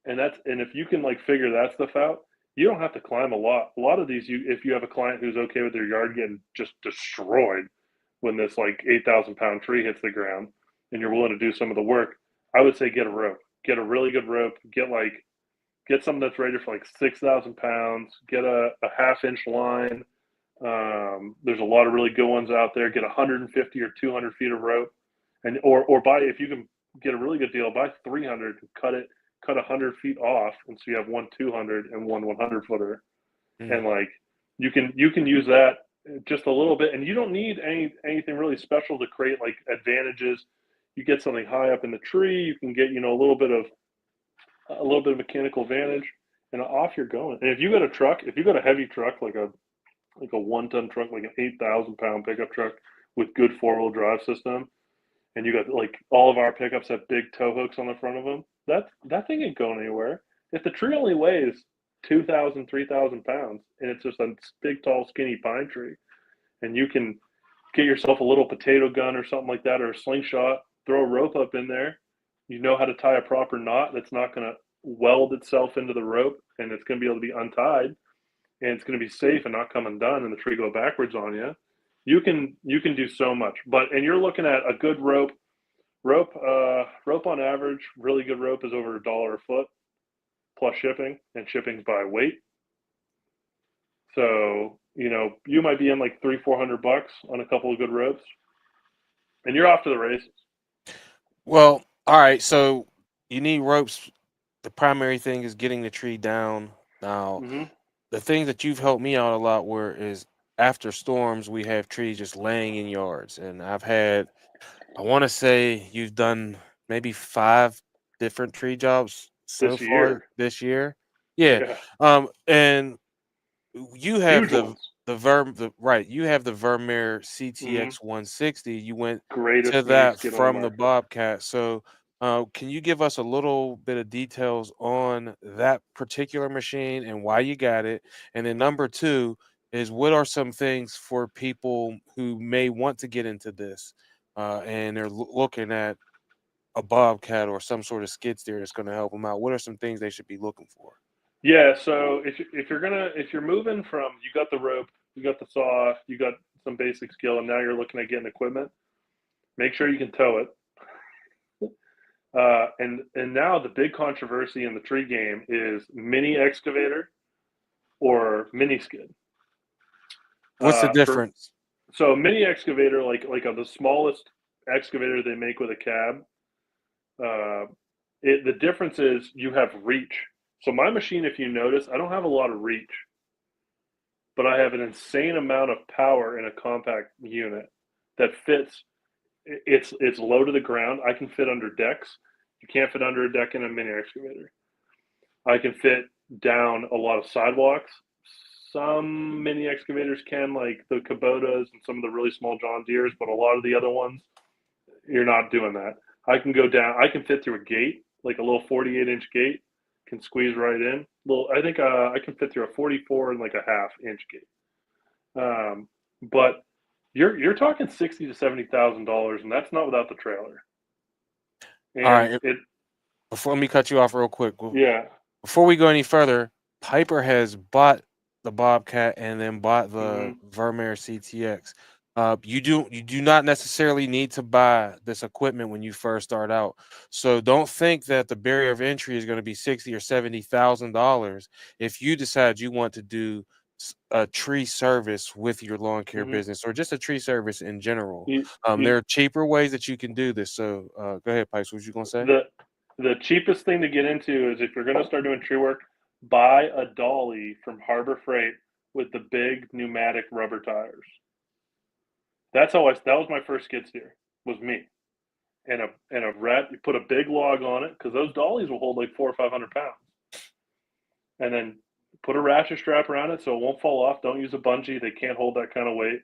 And if you can like figure that stuff out, you don't have to climb a lot. A lot of these, if you have a client who's okay with their yard getting just destroyed when this like 8,000 pound tree hits the ground, and you're willing to do some of the work, I would say get a rope, get a really good rope, get something that's rated for like 6,000 pounds, get a half-inch line. There's a lot of really good ones out there. Get 150 or 200 feet of rope, and or buy, if you can get a really good deal, buy 300, cut 100 feet off, and so you have one 200 and one 100 footer, and Mm. like you can use that just a little bit, and you don't need anything really special to create like advantages. You get something high up in the tree, you can get a little bit of mechanical advantage, and off you're going. And if you got a truck, if you got a heavy truck like a 1 ton truck, like an 8,000 pound pickup truck with good 4-wheel drive system, and you got like all of our pickups have big tow hooks on the front of them. That thing ain't going anywhere. If the tree only weighs 2,000, 3,000 pounds, and it's just a big, tall, skinny pine tree, and you can get yourself a little potato gun or something like that, or a slingshot, throw a rope up in there. You know how to tie a proper knot that's not going to weld itself into the rope, and it's going to be able to be untied, and it's going to be safe and not come undone, and the tree go backwards on you. You can do so much, and you're looking at a good rope. Rope on average, really good rope is over $1 a foot plus shipping, and shipping's by weight. So you might be in like 300-400 bucks on a couple of good ropes, and you're off to the races. Well, all right. So you need ropes. The primary thing is getting the tree down. Now, Mm-hmm. the thing that you've helped me out a lot where is after storms, we have trees just laying in yards. And I want to say you've done maybe 5 different tree jobs so This far year, this year. Yeah. yeah, And you have huge ones. you have the Vermeer Mm-hmm. CTX 160. You went to Greatest mini that skid on the from the market. Bobcat. So Can you give us a little bit of details on that particular machine and why you got it? And then number two is what are some things for people who may want to get into this and they're looking at a bobcat or some sort of skid steer that's going to help them out? What are some things they should be looking for? Yeah, so if you're moving from, you got the rope, you got the saw, you got some basic skill, and now you're looking at getting equipment, make sure you can tow it. And now the big controversy in the tree game is mini excavator or mini skid. What's the For difference? So mini excavator, like the smallest excavator they make with a cab. Uh, the difference is you have reach. So my machine, if you notice, I don't have a lot of reach, but I have an insane amount of power in a compact unit that fits. It's low to the ground. I can fit under decks. You can't fit under a deck in a mini excavator. I can fit down a lot of sidewalks. Some mini excavators can, like the Kubotas and some of the really small John Deeres, but a lot of the other ones, you're not doing that. I can go down. I can fit through a gate, like a little 48-inch gate, can squeeze right in. Little, I think I can fit through a 44 and like a half-inch gate. But you're talking 60 to $70,000, and that's not without the trailer. All And right. it, Before let me cut you off real quick. yeah, Before we go any further, Piper has bought the Bobcat and then bought the hmm Vermeer CTX. You do not necessarily need to buy this equipment when you first start out. So don't think that the barrier of entry is going to be 60 or 70,000 dollars if you decide you want to do a tree service with your lawn care hmm business or just a tree service in general. you, There you, are cheaper ways that you can do this. So go ahead, Pipes. What you gonna say? the the cheapest thing to get into is, if you're going to start doing tree work, buy a dolly from Harbor Freight with the big pneumatic rubber tires. That was my first skid steer, was me. And a rat, you put a big log on it, because those dollies will hold like 400 or 500 pounds, and then put a ratchet strap around it so it won't fall off. Don't use a bungee; they can't hold that kind of weight.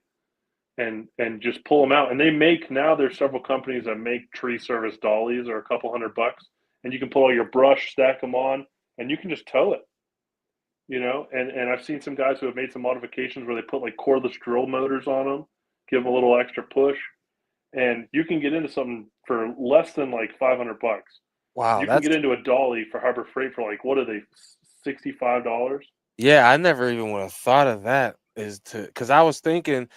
And just pull them out. And they make, now there's several companies that make tree service dollies, or a couple $100, and you can pull all your brush, stack them on, and you can just tow it. And I've seen some guys who have made some modifications where they put like cordless drill motors on them, give them a little extra push, and you can get into something for less than like $500. Wow, You can that's get into a dolly for Harbor Freight for like, what are they, $65? yeah, I never even would have thought of that is to because I was thinking,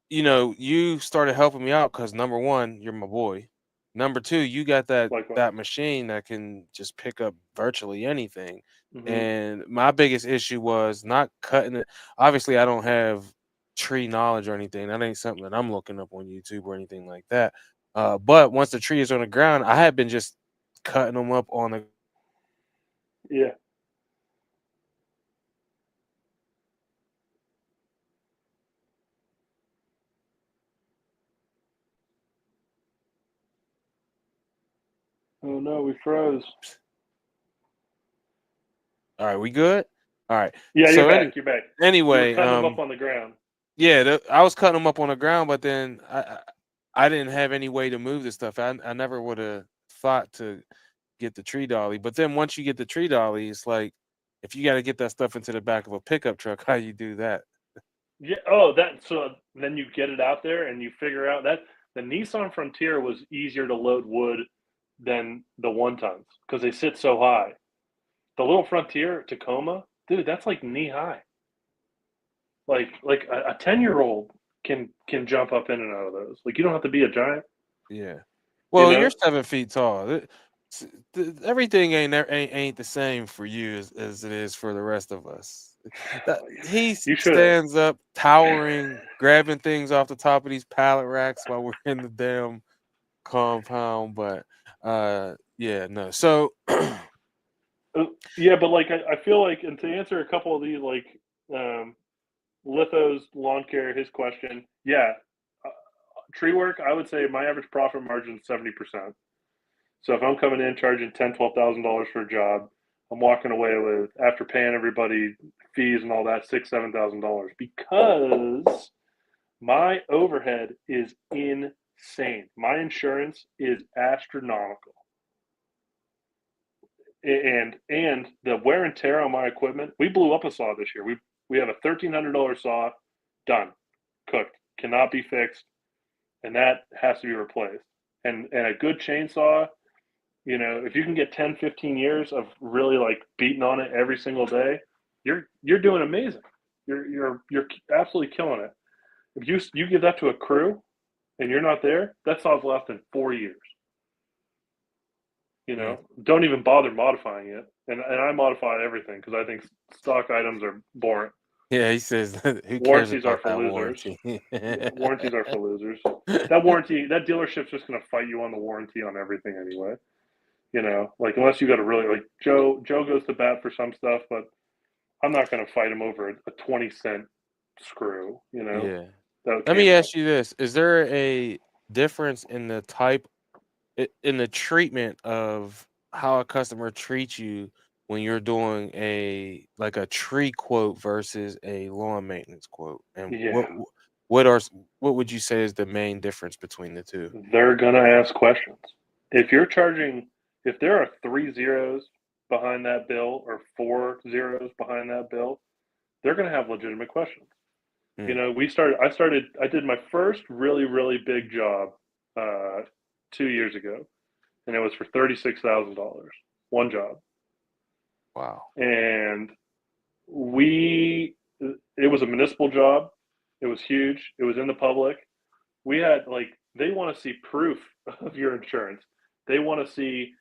you started helping me out because number one, you're my boy. Number two, you got that Likewise. that machine that can just pick up virtually anything. hmm And my biggest issue was not cutting it. Obviously, I don't have tree knowledge or anything. That ain't something that I'm looking up on YouTube or anything like that. But once the tree is on the ground, I had been just cutting them up on the Yeah. Oh no, we froze. all right, we good? All right. Yeah, you're So back. You're back. You were anyway, cutting them up on the ground. yeah, I was cutting them up on the ground, but then I didn't have any way to move this stuff. I never would have thought to get the tree dolly. But then once you get the tree dolly, it's like if you got to get that stuff into the back of a pickup truck, how you do that? Yeah. Oh, that. So then you get it out there and you figure out that the Nissan Frontier was easier to load wood than the one tons because they sit so high. The little Frontier Tacoma, dude, that's like knee high. Like a 10-year-old can jump up in and out of those. Like, you don't have to be a giant, Yeah. you Well, you're know. 7 feet tall. Everything ain't the same for you as it is for the rest of us. He You should have. stands up, towering, grabbing things off the top of these pallet racks while we're in the damn compound. But yeah, no. So Yeah, but like I feel like, and to answer a couple of these, like um, Litho's lawn care, his question, yeah, uh, tree work, I would say my average profit margin is 70%. So if I'm coming in charging $10,000, $12,000 for a job, I'm walking away with, after paying everybody fees and all that, $6,000, $7,000, because my overhead is insane. My insurance is astronomical. and the wear and tear on my equipment. We blew up a saw this year. We have a $1,300 saw, done, cooked, cannot be fixed, and that has to be replaced. And a good chainsaw, if you can get 10, 15 years of really like beating on it every single day, you're doing amazing. You're absolutely killing it. If you give that to a crew and you're not there, that saw's lasting 4 years. Mm. Don't even bother modifying it. And I modify everything because I think stock items are boring. Yeah, he says, who cares Warranties are about for that losers. warranty? Yeah, warranties are for losers. That dealership's just going to fight you on the warranty on everything anyway. Like unless you got to really like Joe goes to bat for some stuff, but I'm not going to fight him over a 20-cent screw. Yeah. That Let came me out. ask you this. Is there a difference in the in the treatment of how a customer treats you when you're doing like a tree quote versus a lawn maintenance quote? And Yeah, what would you say is the main difference between the two? they're going to ask questions. If there are 3 zeros behind that bill or 4 zeros behind that bill, they're going to have legitimate questions. Mm. I did my first really, really big job 2 years ago, and it was for $36,000, one job. Wow. And it was a municipal job. It was huge. It was in the public. We had they want to see proof of your insurance. They want to see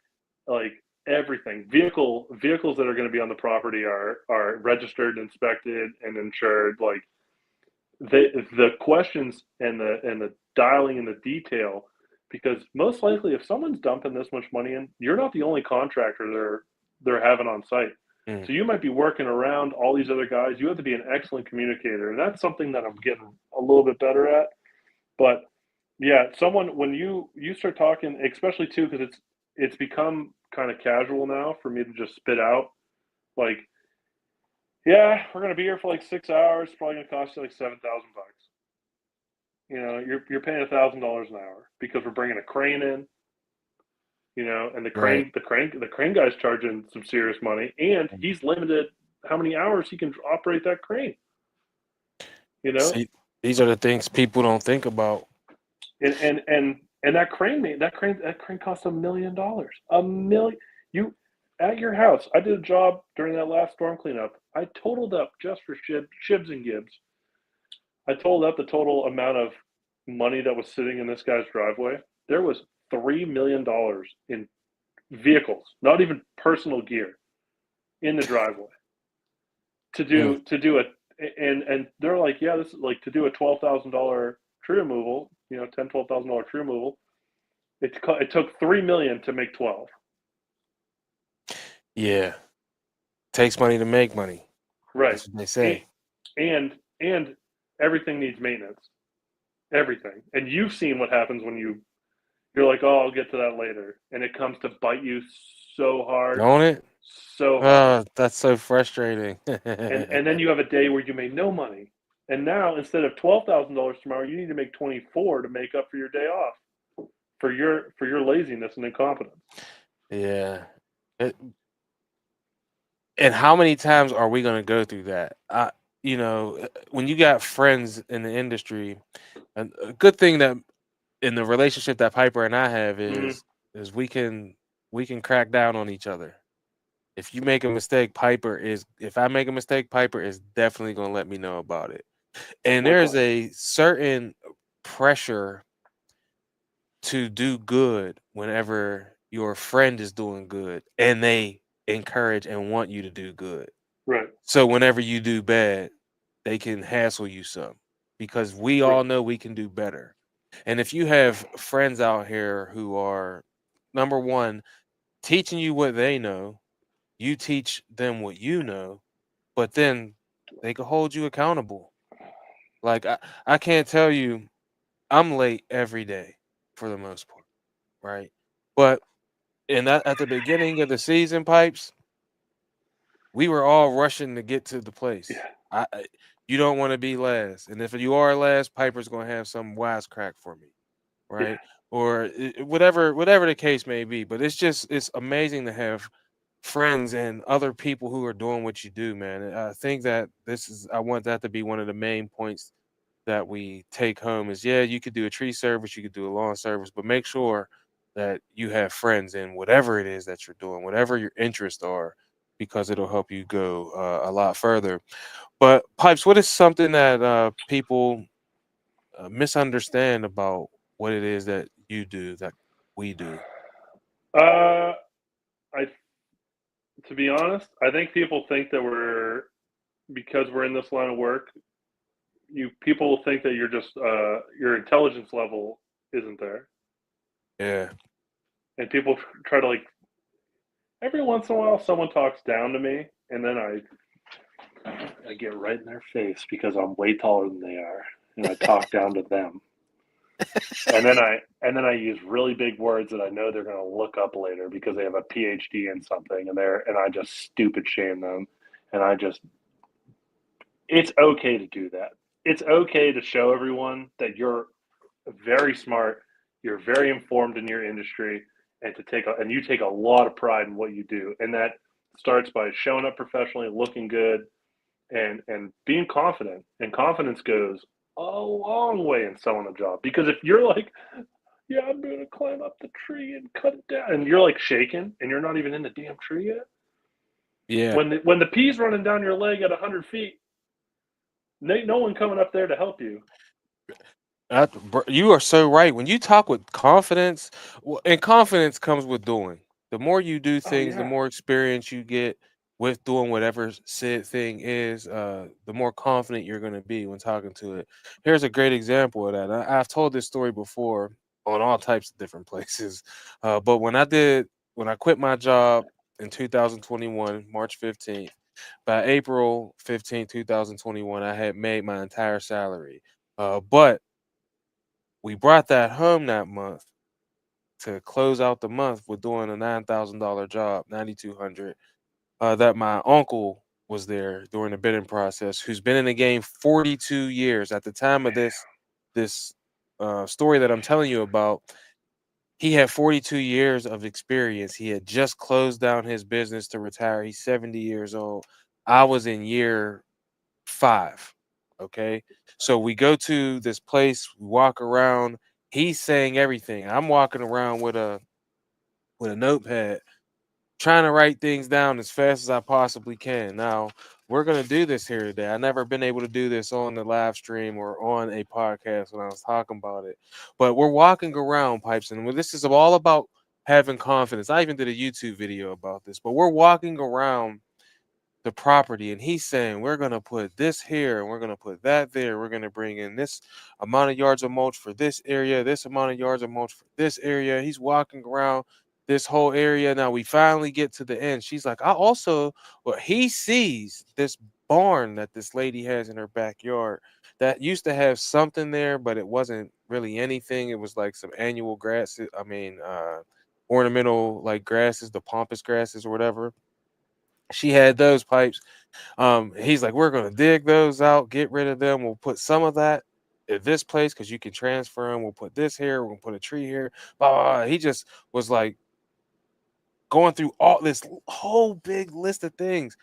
like everything. Vehicles that are going to be on the property are registered, inspected, and insured. Like the questions and the dialing and the detail, because most likely if someone's dumping this much money in, you're not the only contractor they're having on site. Mm. So you might be working around all these other guys. You have to be an excellent communicator, and that's something that I'm getting a little bit better at. But yeah, someone when you start talking, especially too, because it's become kind of casual now for me to just spit out like, yeah, we're gonna be here for like 6 hours. It's probably gonna cost you like $7,000. You're paying $1,000 an hour because we're bringing a crane in. And Right. the crane guy's charging some serious money, and Mm. he's limited how many hours he can operate that crane. You know, See, these are the things people don't think about. and that crane costs $1 million. You at your house. I did a job during that last storm cleanup. I totaled up just for shibs and gibs. I totaled up the total amount of money that was sitting in this guy's driveway. There was $3 million in vehicles, not even personal gear, in the driveway Mm. to do it. And they're like, yeah, this is like to do a $12,000 tree removal. $10,000-$12,000 tree removal. It took 3 million to make 12. Yeah. Takes money to make money. Right. That's what they And say. and everything needs maintenance. Everything. And you've seen what happens when you're like, oh, I'll get to that later, and it comes to bite you so hard, Don't it? so hard. Oh, that's so frustrating. And then you have a day where you made no money, and now instead of $12,000 tomorrow, you need to make 24 to make up for your day off, for your laziness and incompetence. Yeah. It, and how many times are we going to go through that? When you got friends in the industry, a good thing that in the relationship that Piper and I have Mm-hmm. is we can crack down on each other. If you make a mistake, if I make a mistake, Piper is definitely going to let me know about it. And there's Likewise. a certain pressure to do good whenever your friend is doing good and they encourage and want you to do good. Right. So whenever you do bad, they can hassle you some because we all Right. know we can do better. And if you have friends out here who are number one teaching you what they know, you teach them what you know, but then they can hold you accountable. Like I can't tell you I'm late every day for the most part, right? But at the beginning of the season, pipes, we were all rushing to get to the place. Yeah. You don't want to be last, and if you are last, Piper's gonna have some wisecrack for me, Yeah. right? Or whatever the case may be. But it's amazing to have friends and other people who are doing what you do, man. And I think that I want that to be one of the main points that we take home is, yeah, you could do a tree service, you could do a lawn service, but make sure that you have friends in whatever it is that you're doing, whatever your interests are, because it'll help you go a lot further. But Pipes, what is something that people misunderstand about what it is that you do, that we do? Uh, I to be honest, I think people think that we're because we're in this line of work. You people think that you're just your intelligence level isn't there, Yeah. and people try to like every once in a while someone talks down to me, and then I get right in their face because I'm way taller than they are, and I talk down to them. And then I use really big words that I know they're going to look up later because they have a PhD in something, and I just stupid shame them, and I just it's okay to do that. It's okay to show everyone that you're very smart, you're very informed in your industry, and you take a lot of pride in what you do, and that starts by showing up professionally, looking good, and being confident. And confidence goes a long way in selling a job because if you're like, yeah, I'm gonna climb up the tree and cut it down, and you're like shaking, and you're not even in the damn tree yet. Yeah. When the pee's running down your leg at 100 feet, ain't no one coming up there to help you. You are so right. When you talk with confidence, and confidence comes with doing. The more you do Oh things, the yeah, more experience you get with doing whatever said thing is, the more confident you're going to be when talking to it. Here's a great example of that. I've told this story before on all types of different places. But when I quit my job in 2021, March 15th, by April 15th, 2021, I had made my entire salary. But we brought that home that month to close out the month with doing a $9,000 job, 9,200. That my uncle was there during the bidding process, who's been in the game 42 years. At the time of this story that I'm telling you about, he had 42 years of experience. He had just closed down his business to retire. He's 70 years old. I was in year 5. Okay. So we go to this place, we walk around. He's saying everything. I'm walking around with a notepad, trying to write things down as fast as I possibly can. Now, we're gonna do this here today. I never been able to do this on the live stream or on a podcast when I was talking about it. But we're walking around, Pipes, and this is all about having confidence. I even did a YouTube video about this, but we're walking around the property, and he's saying we're going to put this here and we're going to put that there, we're going to bring in this amount of yards of mulch for this area, this amount of yards of mulch for this area. He's walking around this whole area. Now we finally get to the end. She's like, I also, well, he sees this barn that this lady has in her backyard that used to have something there, but it wasn't really anything. It was like some annual grasses, ornamental like grasses, the pampas grasses or whatever. She had those Pipes. He's like, we're gonna dig those out, get rid of them. We'll put some of that at this place because you can transfer them. We'll put this here. We're gonna put a tree here. Blah, blah, blah. He just was like going through all this whole big list of things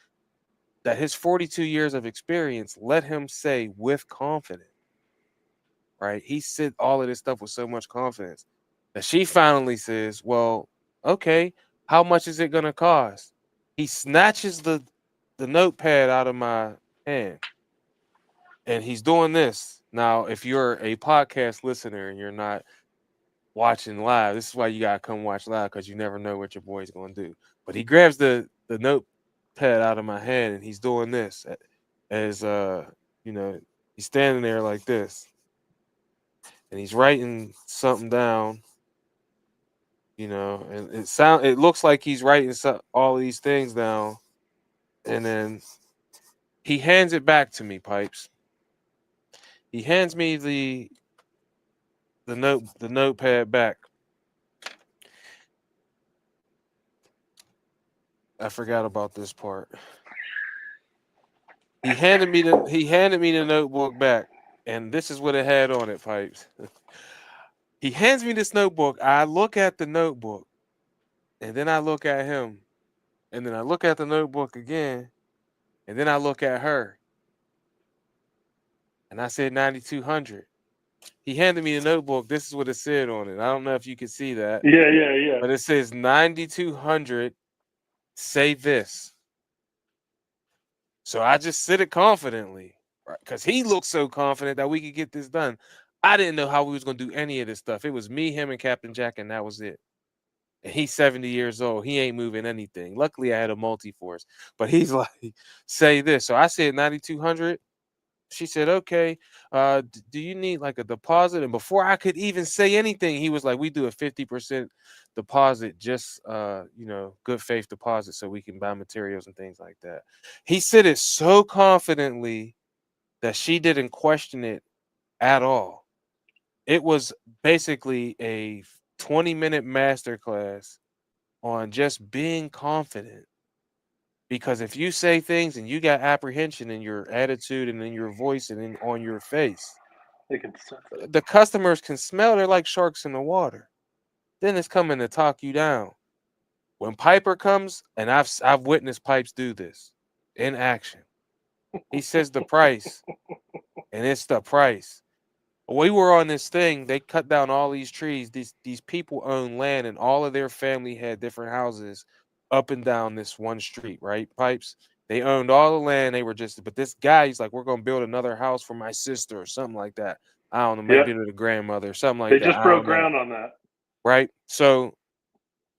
that his 42 years of experience let him say with confidence. Right? He said all of this stuff with so much confidence that she finally says, "Well, okay, how much is it gonna cost?" He snatches the notepad out of my hand, and he's doing this. Now, if you're a podcast listener and you're not watching live, this is why you gotta come watch live because you never know what your boy's gonna do. But he grabs the notepad out of my hand and he's doing this as you know, he's standing there like this and he's writing something down, and it looks like he's writing all these things down, and then he hands it back to me, Pipes. He hands me the notepad back. I forgot about this part. He handed me the notebook back, and this is what it had on it, Pipes. He hands me this notebook. I look at the notebook, and then I look at him, And then I look at the notebook again, and then I look at her, and I said 9,200. He handed me the notebook. This is what it said on it. I don't know if you can see that, Yeah, yeah, yeah. but it says 9,200. Say this. So I just said it confidently, right? Because he looked so confident that we could get this done. I didn't know how we was gonna do any of this stuff. It was me, him, and Captain Jack, and that was it. And he's 70 years old. He ain't moving anything. Luckily, I had a multi-force. But he's like, say this. So I said 9,200. She said, okay. Do you need like a deposit? And before I could even say anything, he was like, we do a 50% deposit, just good faith deposit, so we can buy materials and things like that. He said it so confidently that she didn't question it at all. It was basically a 20-minute masterclass on just being confident. Because if you say things and you got apprehension in your attitude and in your voice and on your face, They can sense it. the customers can smell. They're like sharks in the water. Then it's coming to talk you down. When Piper comes, and I've witnessed Pipes do this in action. He says the price, and it's the price. We were on this thing. They cut down all these trees. These people own land, and all of their family had different houses up and down this one street, right? Pipes. They owned all the land. They were just, but this guy, he's like, we're gonna build another house for my sister or something like that. I don't know, Yep. maybe to the grandmother, something like They that. just I broke don't know, ground on that. right? So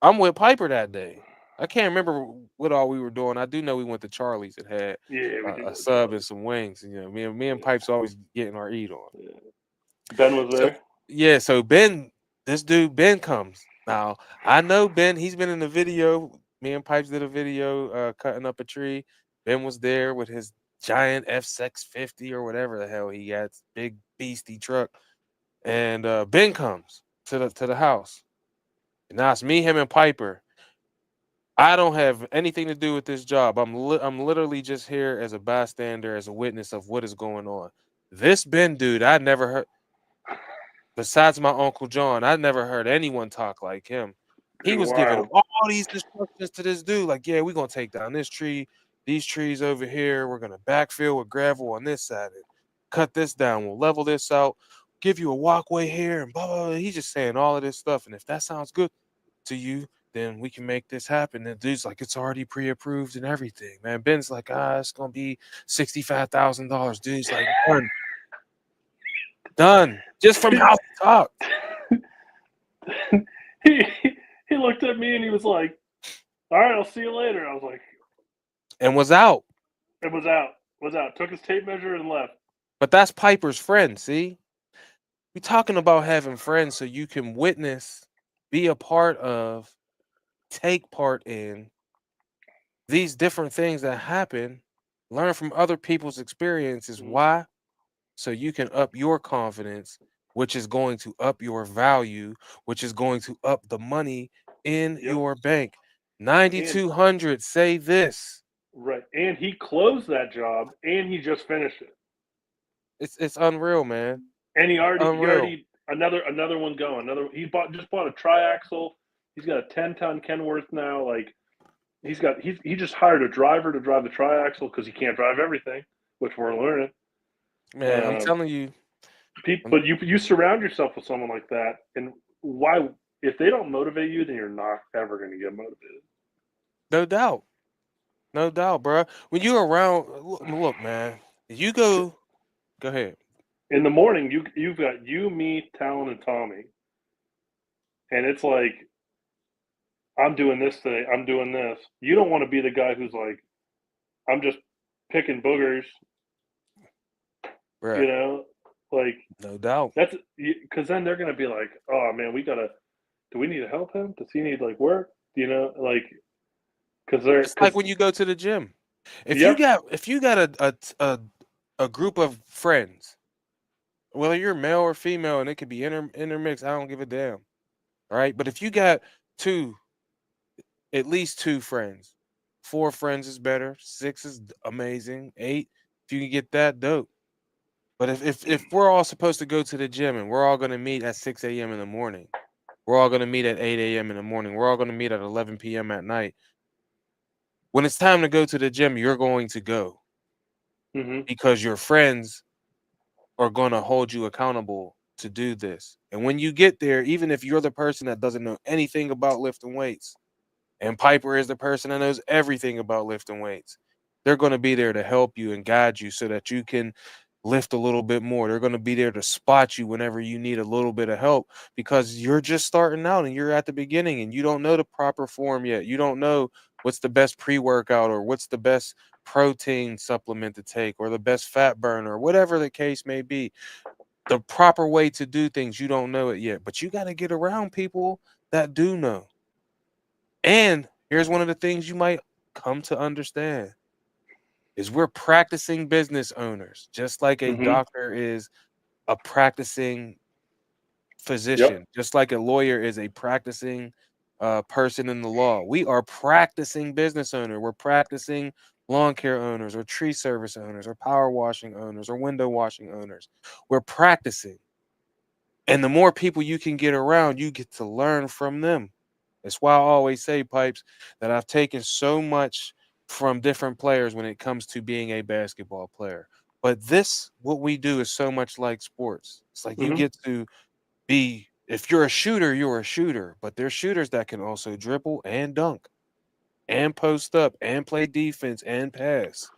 I'm with Piper that day. I can't remember what all we were doing. I do know we went to Charlie's and had Yeah, we did a go to sub and Charlie's. some wings. Me and Pipes always getting our eat on. Yeah. Ben was So there. yeah, so Ben, this dude Ben comes. Now I know Ben. He's been in the video. Me and Pipes did a video cutting up a tree. Ben was there with his giant F650 or whatever the hell he got, big beastie truck. And Ben comes to the house. And now it's me, him, and Piper. I don't have anything to do with this job. I'm literally just here as a bystander, as a witness of what is going on. This Ben dude, I never heard. Besides my Uncle John, I never heard anyone talk like him. He Dude, was giving wild. all these instructions to this dude, like, yeah, we're gonna take down this tree, these trees over here, we're gonna backfill with gravel on this side and cut this down, we'll level this out, give you a walkway here, and blah blah blah. He's just saying all of this stuff. And if that sounds good to you, then we can make this happen. And dude's like, it's already pre-approved and everything, man. Ben's like, it's gonna be $65,000. Dude's like, done. Done. Just from how he talked. he he looked at me and he was like, "All right, I'll see you later." I was like, And was out. "It was out. Was out." Took his tape measure and left. But that's Piper's friend, see? We talking about having friends so you can witness, be a part of, take part in these different things that happen, learn from other people's experiences. Mhm. Why? So you can up your confidence, which is going to up your value, which is going to up the money in Yep. your bank. And 9,200, say this. right, and he closed that job, and he just finished it, It's unreal, man. and he Unreal. already another one going. He just bought a triaxle. He's got a 10-ton Kenworth now. Like he just hired a driver to drive the triaxle because he can't drive everything, which we're learning. Man, I'm telling you, But you surround yourself with someone like that, and why? If they don't motivate you, then you're not ever going to get motivated. no doubt. No doubt, bro. When you're around, look, man, you go ahead. In the morning, you've got you, me, Talon, and Tommy, and it's like I'm doing this today. I'm doing this. You don't want to be the guy who's like, I'm just picking boogers, Bruh, like no doubt. that's because then they're going to be like, oh man, do we need to help him? Does he need like work? Like, It's like when you go to the gym. If you yep, got a group of friends, whether you're male or female, and it could be intermixed, I don't give a damn. All right. But if you got two, at least two friends, 4 friends is better, 6 is amazing, 8, if you can get that, dope. But if we're all supposed to go to the gym and we're all gonna meet at 6 a.m. in the morning, we're all gonna meet at 8 a.m. in the morning, we're all gonna meet at 11 p.m. at night. When it's time to go to the gym, you're going to go Mm-hmm. because your friends are going to hold you accountable to do this. And when you get there, even if you're the person that doesn't know anything about lifting weights, and Piper is the person that knows everything about lifting weights, they're going to be there to help you and guide you so that you can lift a little bit more. They're going to be there to spot you whenever you need a little bit of help because you're just starting out and you're at the beginning and you don't know the proper form yet. You don't know what's the best pre-workout or what's the best protein supplement to take or the best fat burner, whatever the case may be. The proper way to do things, you don't know it yet, but you got to get around people that do know. And here's one of the things you might come to understand is we're practicing business owners, just like a Mm-hmm. doctor is a practicing Yep. physician, just like a lawyer is a practicing person in the law. We are practicing business owner. We're practicing lawn care owners or tree service owners or power washing owners or window washing owners. We're practicing. And the more people you can get around, you get to learn from them. That's why I always say, Pipes, that I've taken so much from different players when it comes to being a basketball player. But this, what we do, is so much like sports. It's like you Mm-hmm. get to be, if you're a shooter, you're a shooter. But there's shooters that can also dribble and dunk and post up and play defense and pass,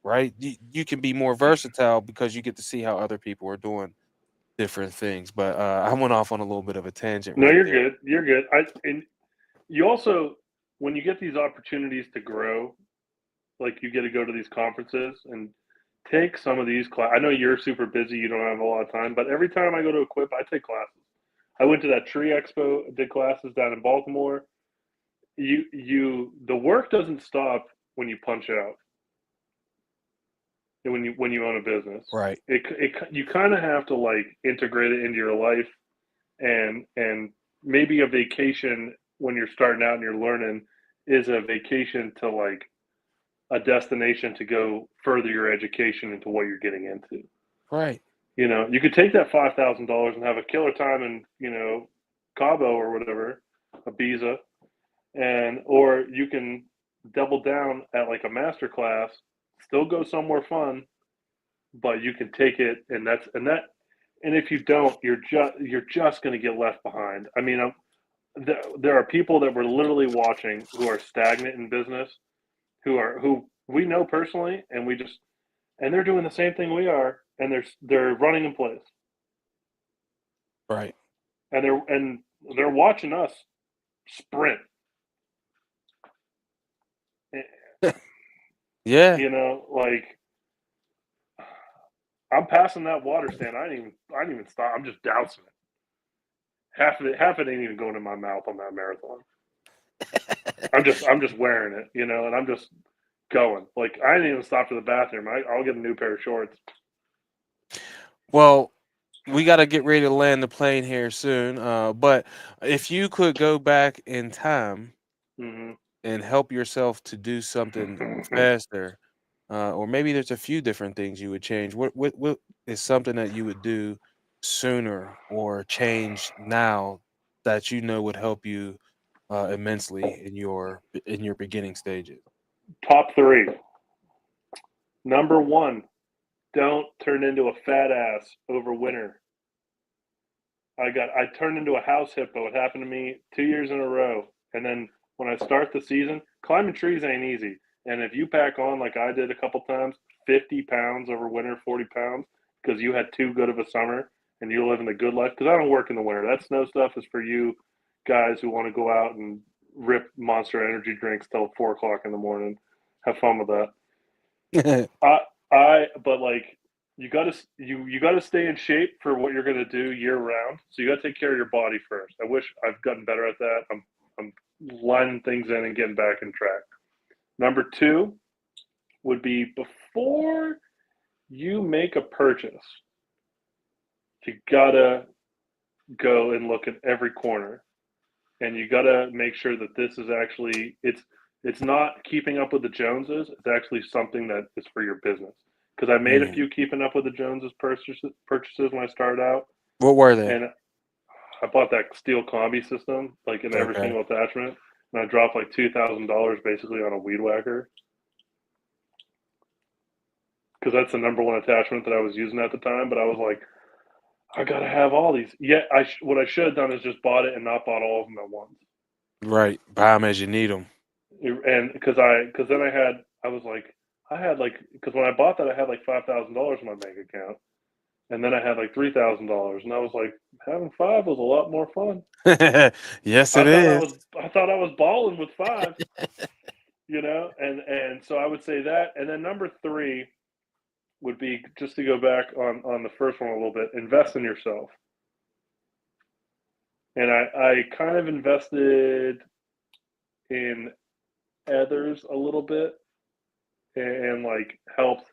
right? You can be more versatile because you get to see how other people are doing different things. But I went off on a little bit of a tangent No, right you're there. good. You're good. And you also, when you get these opportunities to grow, like you get to go to these conferences and take some of these class. I know you're super busy, you don't have a lot of time, but every time I go to Equip, I take classes. I went to that tree expo, did classes down in Baltimore. The work doesn't stop when you punch out. When you own a business, Right. you kind of have to like integrate it into your life, and maybe a vacation when you're starting out and you're learning is a vacation to like a destination to go further your education into what you're getting into. Right. You could take that $5,000 and have a killer time in Cabo or whatever, Ibiza, and or you can double down at like a master class, still go somewhere fun, but you can take it, and if you don't, you're just going to get left behind. I mean, there are people that we're literally watching who are stagnant in business, who we know personally, and they're doing the same thing we are, and they're running in place, Right. and they're watching us sprint. Eh, Yeah. Like I'm passing that water stand. I didn't even stop. I'm just dousing it. Half of it ain't even going in my mouth on that marathon. I'm just wearing it, and I'm just going. Like I didn't even stop to the bathroom. I'll get a new pair of shorts. Well, we got to get ready to land the plane here soon. But if you could go back in time Hmm. and help yourself to do something faster, or maybe there's a few different things you would change. What is something that you would do sooner or change now that you know would help you immensely in your beginning stages? Top three. Number one, don't turn into a fat ass over winter. I turned into a house hippo. It happened to me 2 years in a row. And then when I start the season, climbing trees ain't easy. And if you pack on like I did a couple times, 50 pounds over winter, 40 pounds, because you had too good of a summer and you're living the good life. Because I don't work in the winter. That snow stuff is for you guys who want to go out and rip Monster Energy drinks till 4 o'clock in the morning. Have fun with that. But like you gotta stay in shape for what you're gonna do year round. So you gotta take care of your body first. I wish I've gotten better at that. I'm lining things in and getting back in track. Number two would be before you make a purchase, you gotta go and look at every corner, and you gotta make sure that this is actually it's not keeping up with the Joneses. It's actually something that is for your business. Because I made a Mm. few keeping up with the Joneses purchases when I started out, What were they? and I bought that steel combi system, like in every Okay. single attachment. and I dropped like $2,000 basically on a weed whacker because that's the number one attachment that I was using at the time. But I was like, I gotta have all these. Yeah, what I should have done is just bought it and not bought all of them at once. Right. Buy them as you need them. And because then I was like I had like because when I bought that I had like $5,000 in my bank account, and then I had like $3,000, and I was like having five was a lot more fun. Yes, it is. I thought I was balling with five, and so I would say that, and then number three would be just to go back on the first one a little bit. Invest in yourself, and I kind of invested in others a little bit, and like helped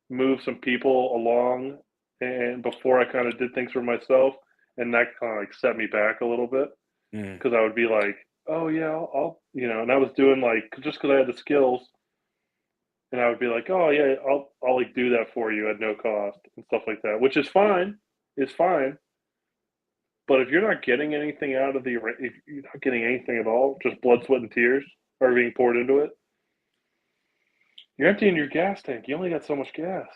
move some people along, and before I kind of did things for myself, and that kind of like set me back a little bit Mm. because I would be like, oh yeah, I'll and I was doing like just because I had the skills, and I would be like, oh yeah, I'll like do that for you at no cost and stuff like that, which is fine, is fine. But if you're not getting anything out of if you're not getting anything at all, just blood, sweat, and tears are being poured into it, you're emptying your gas tank. You only got so much gas.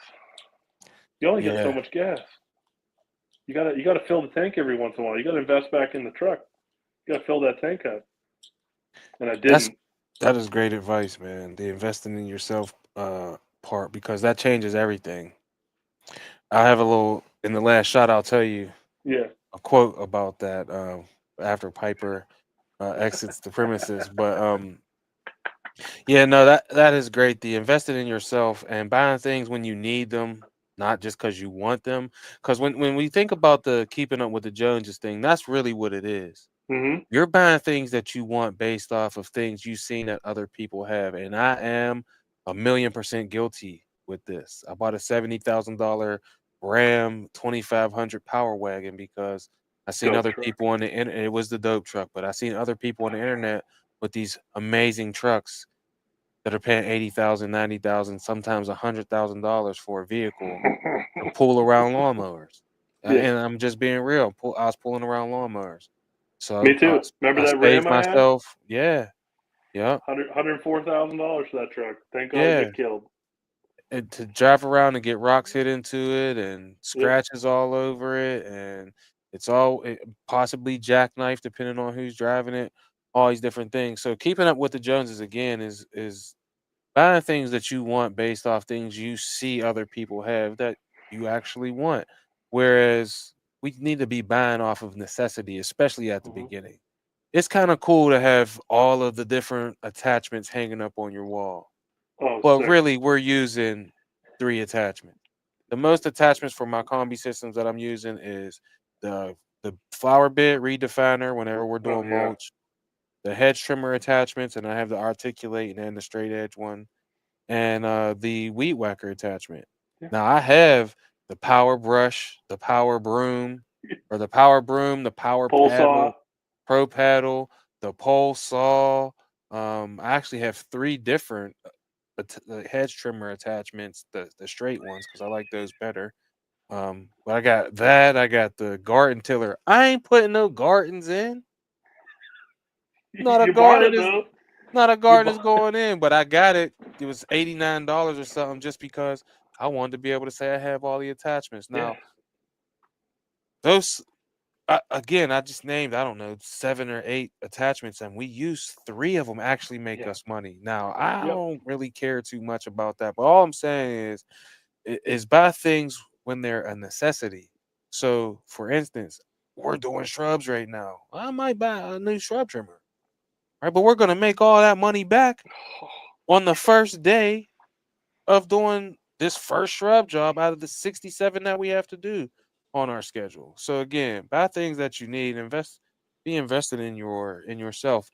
You only got so Yeah. much gas. You gotta fill the tank every once in a while. You gotta invest back in the truck. You gotta fill that tank up. And I That's didn't. that is great advice, man. The investing in yourself part, because that changes everything. I have a little in the last shot. I'll tell you Yeah. a quote about that after Piper exits the premises. But yeah, no, that is great. The investing in yourself and buying things when you need them, not just because you want them. Because when we think about the keeping up with the Joneses thing, that's really what it is. Mhm. You're buying things that you want based off of things you've seen that other people have, and I am 1,000,000% guilty with this. I bought a $70,000 Ram 2500 Power Wagon because I seen Dope other truck. people on the internet. It was the dope truck, but I seen other people on the internet with these amazing trucks that are paying 80,000, 90,000, sometimes $100,000 for a vehicle to pull around lawnmowers. Yeah. And I'm just being real. I was pulling around lawnmowers. Me So too. Remember I that Ram saved I had? myself. Yeah. Yep. $104,000 for that truck. Thank God it Yeah. got killed. And to drive around and get rocks hit into it and Yep. scratches all over it. And it's all possibly jackknife, depending on who's driving it, all these different things. So keeping up with the Joneses again is buying things that you want based off things you see other people have that you actually want. Whereas we need to be buying off of necessity, especially at the Mhm. beginning. It's kind of cool to have all of the different attachments hanging up on your wall. Oh, But sick. really, we're using three attachments. The most attachments for my combi systems that I'm using is the the flower bed redefiner whenever we're Oh, doing yeah. mulch, the hedge trimmer attachments, and I have the articulate and the straight edge one, and the weed whacker attachment. Yeah. Now I have the power brush, the power broom, or the power broom, the power Pole saw. paddle, pro paddle, the pole saw. I actually have three different the hedge trimmer attachments, the straight ones, because I like those better. But I got that. I got the garden tiller. I ain't putting no gardens in. Not a You bought garden it, is though. not a You garden is bought going in, but I got it. It was $89 or something just because I wanted to be able to say I have all the attachments. Yeah. Now, those again, I just named, I don't know, 7 or 8 attachments, and we use three of them actually make Yeah. us money. Now, I Yep. don't really care too much about that, but all I'm saying is buy things when they're a necessity. So, for instance, we're doing shrubs right now. I might buy a new shrub trimmer, right? But we're gonna make all that money back on the first day of doing this first shrub job out of the 67 that we have to do on our schedule. So again, buy things that you need, be invested in yourself.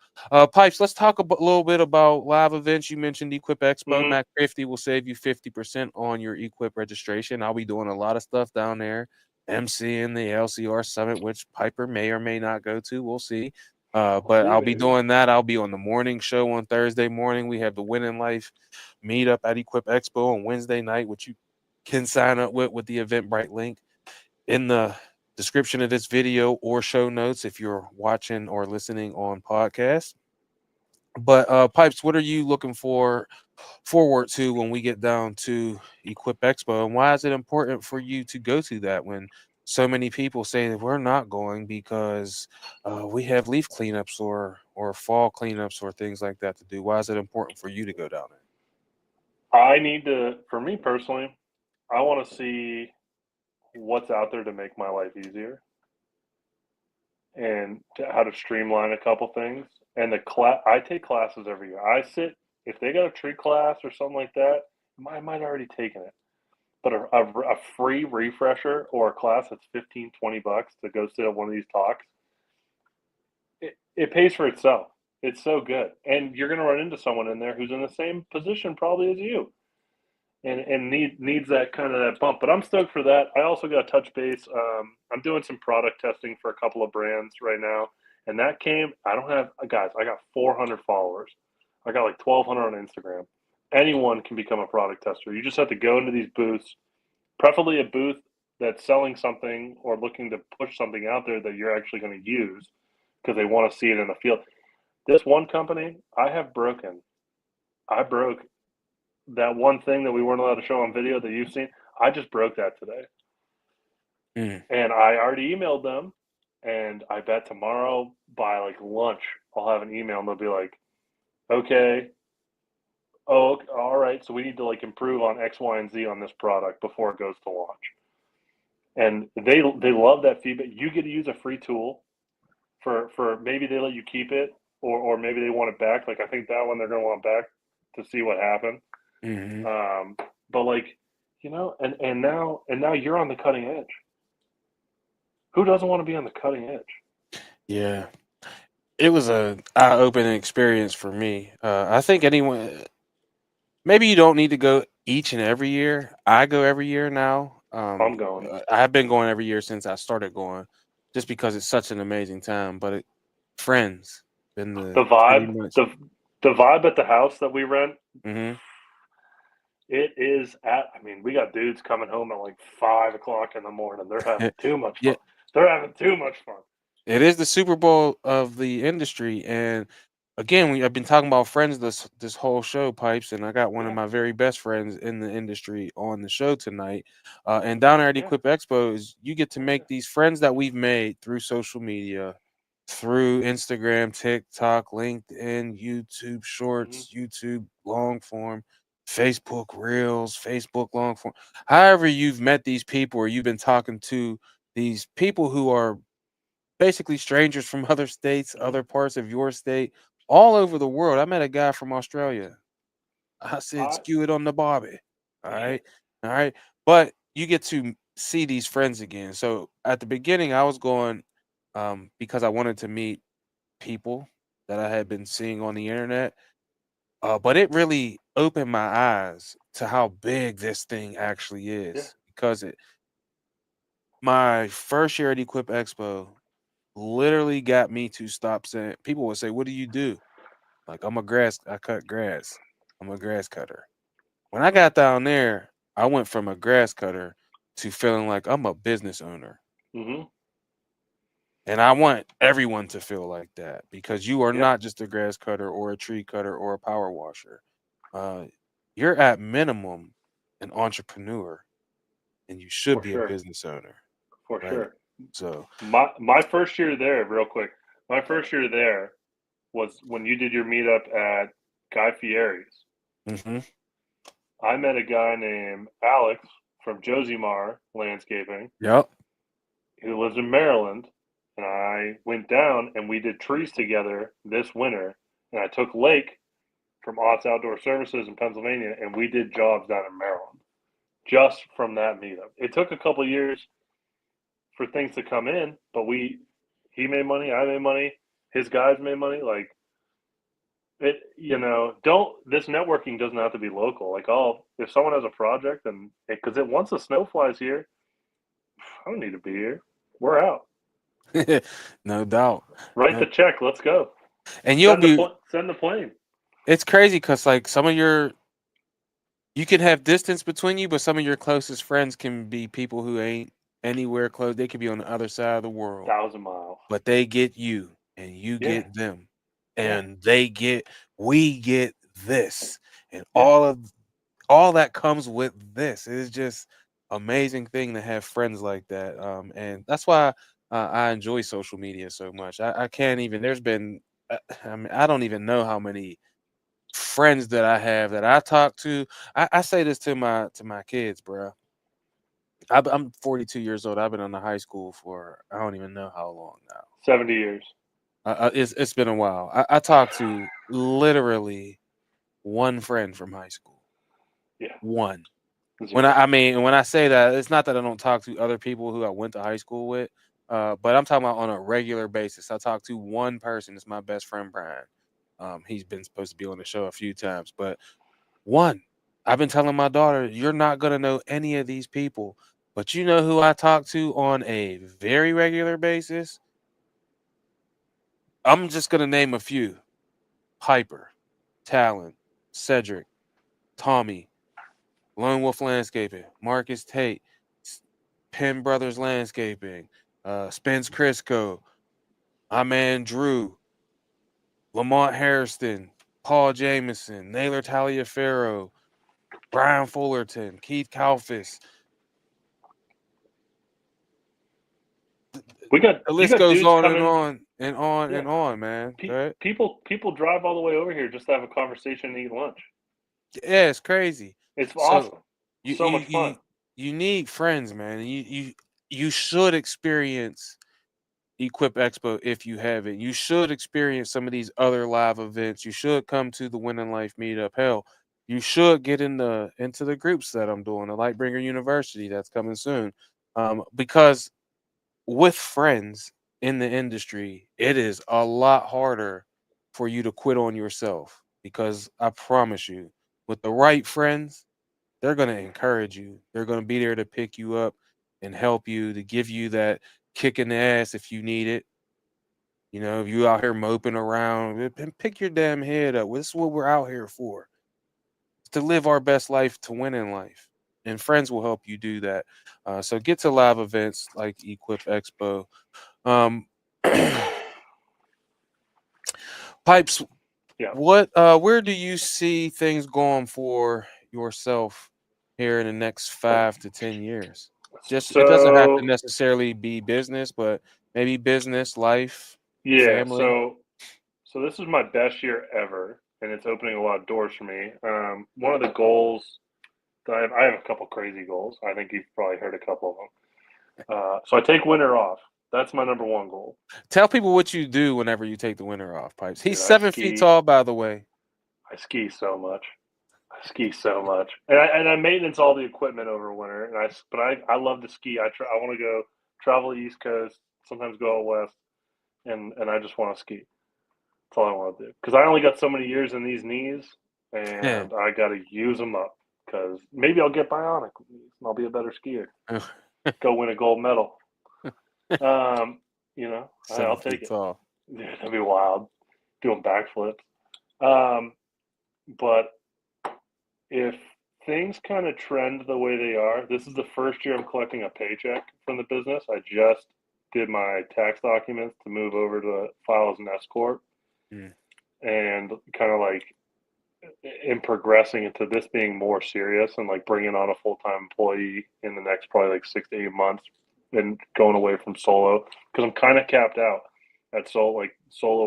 Pipes, let's talk a little bit about live events. You mentioned Equip Expo. Mhm. Mac 50 will save you 50% on your Equip registration. I'll be doing a lot of stuff down there. MC the LCR Summit, which Piper may or may not go to. We'll see. We'll But see, I'll be baby. doing that. I'll be on the morning show on Thursday morning. We have the Winning Life meet up at Equip Expo on Wednesday night, which you can sign up with the Eventbrite link in the description of this video or show notes if you're watching or listening on podcast. But Pipes, what are you looking forward to when we get down to Equip Expo, and why is it important for you to go to that when so many people say that we're not going because we have leaf cleanups or fall cleanups or things like that to do? Why is it important for you to go down I need to, for me personally, I want to see what's out there to make my life easier and how to streamline a couple things. And I take classes every year. I sit if they got a tree class or something like that. I might already taken it, but a free refresher or a class that's 15-20 bucks to go sit at one of these talks, it pays for itself. It's so good, and you're going to run into someone in there who's in the same position probably as you, and needs that kind of that bump. But I'm stoked for that. I also got touch base. I'm doing some product testing for a couple of brands right now, and that came. I don't have guys. I got 400 followers. I got like 1,200 on Instagram. Anyone can become a product tester. You just have to go into these booths, preferably a booth that's selling something or looking to push something out there that you're actually going to use because they want to see it in the field. This one company I broke that one thing that we weren't allowed to show on video that you've seen. I just broke that today. there? And I already emailed them. And I bet tomorrow by like lunch, I'll have an email and they'll be like, okay, oh, all right. So we need to like improve on X, Y, and Z on this product before it goes to launch. And they love that feedback. You get to use a free tool for maybe they let you keep it or maybe they want it back. Like I think that one they're going to want back to see what happened. Hmm. But like, and now you're on the cutting edge. Who doesn't want to be on the cutting edge? Yeah, it was a eye-opening experience for me. I think anyone, maybe you don't need to go each and every year. I go every year now. I'm going. I've been going every year since I started going, just because it's such an amazing time. But friends, been the The pretty vibe, much. the vibe at the house that we rent, Hmm. it is at. I mean, we got dudes coming home at like 5 o'clock in the morning. They're having too much Yeah, fun. They're having too much fun. it is the Super Bowl of the industry, and again, I've been talking about friends this whole show, Pipes, and I got one of Yeah, my very best friends in the industry on the show tonight. And down there at yeah, Equip Expo, is you get to oh yeah. make these friends that we've made through social media, through Instagram, TikTok, LinkedIn, YouTube Mm-hmm. Shorts, YouTube long form, Facebook Reels, Facebook long form. However, you've met these people or you've been talking to these people who are basically strangers from other states, Mm-hmm. other parts of your state, all over the world. I met a guy from Australia. I said, I skew it on the Bobby. All yeah. right. All right. But you get to see these friends again. So at the beginning, I was going because I wanted to meet people that I had been seeing on the internet. But it really opened my eyes to how big this thing actually Yeah. is. Because my first year at Equip Expo, literally got me to stop saying, people would say, "What do you do?" Like, I cut grass. I'm a grass cutter. When I got down there, I went from a grass cutter to feeling like I'm a business owner. Mm-hmm. And I want everyone to feel like that because you are Yeah, not just a grass cutter or a tree cutter or a power washer. Uh, you're at minimum an entrepreneur and you should for be a sure. business owner, For right? sure. So, My first year there, real quick. My first year there was when you did your meetup at Guy Fieri's. mhm. I met a guy named Alex from Josimar Landscaping Yep. who lives in Maryland, and I went down and we did trees together this winter. And I took Lake from Otts Outdoor Services in Pennsylvania, and we did jobs down in Maryland just from that meetup. It took a couple years for things to come in, but he made money, I made money, his guys made money. Like it, don't this networking doesn't have to be local. Like, oh, if someone has a project and because it once the snow flies here, I don't need to be here. We're out. No doubt. Write No, the check. Let's go. and you'll be Send the plane. it's crazy because like some of your you can have distance between you, but some of your closest friends can be people who ain't anywhere close. They could be on the other side of the world, 1,000 miles. but they get you and you Yeah, get them. Yeah. and we get this, and Yeah. all that comes with this. It's just amazing thing to have friends like that. And that's why I enjoy social media so much. I can't even. There's been, I mean, I don't even know how many friends that I have that I talk to. I say this to my kids, bro. I'm 42 years old. I've been in the high school for I don't even know how long now. 70 years. It's been a while. I talked to literally one friend from high school. Yeah. One. When Zero. I mean, when I say that, it's not that I don't talk to other people who I went to high school with, but I'm talking about on a regular basis. I talk to one person. It's my best friend Brian. He's been supposed to be on the show a few times, but one. I've been telling my daughter, you're not gonna know any of these people, but you know who I talk to on a very regular basis? I'm just gonna name a few: Piper, Talon, Cedric, Tommy, Lone Wolf Landscaping, Marcus Tate, S- Penn Brothers Landscaping, Spence Crisco, my man Drew, Lamont Harrison, Paul Jameson, Naylor Taliaferro, Brian Fullerton, Keith Kalfis. We got The you list got goes dudes on and coming. on and on Yeah. and on, man. Right? People drive all the way over here just to have a conversation and eat lunch. Yeah, it's crazy. It's So awesome. you So you much fun. you you need friends, man. You should experience Equip Expo if you haven't. You should experience some of these other live events. You should come to the Winning Life meetup. Hell, you should get into the groups that I'm doing, the Lightbringer University that's coming soon. Because with friends in the industry, it is a lot harder for you to quit on yourself because I promise you, with the right friends, they're going to encourage you. They're going to be there to pick you up and help you, to give you that kick in the ass if you need it. You know, if you out here moping around, pick your damn head up. This is what we're out here for. It's to live our best life, to win in life. And friends will help you do that. So get to live events like Equip Expo. Um, Pipes, Yeah. what where do you see things going for yourself here in the next 5 to 10 years? Just it doesn't have to So necessarily be business, but maybe business, life, yeah. family. So this is my best year ever, and it's opening a lot of doors for me. One of the goals that I have a couple crazy goals. I think you've probably heard a couple of them. So I take winter off. That's my number one goal. Tell people what you do whenever you take the winter off, Pipes. He's Dude, I 7 feet ski. tall, by the way. I ski so much. I ski so much, and I maintenance all the equipment over winter. But I love to ski. I want to go travel the East Coast, sometimes go out west, and I just want to ski. That's all I want to do because I only got so many years in these knees, and I got to use them up. Because maybe I'll get bionic knees and I'll be a better skier. Go win a gold medal. Um, Seven I'll take feet it. tall. Dude, that'd be wild. Doing backflips. Um, but if things kind of trend the way they are, this is the first year I'm collecting a paycheck from the business. I just did my tax documents to move over to file as an S corp, Mm. and kind of like in progressing into this being more serious and like bringing on a full time employee in the next probably like 6 to 8 months, and going away from solo because I'm kind of capped out at solo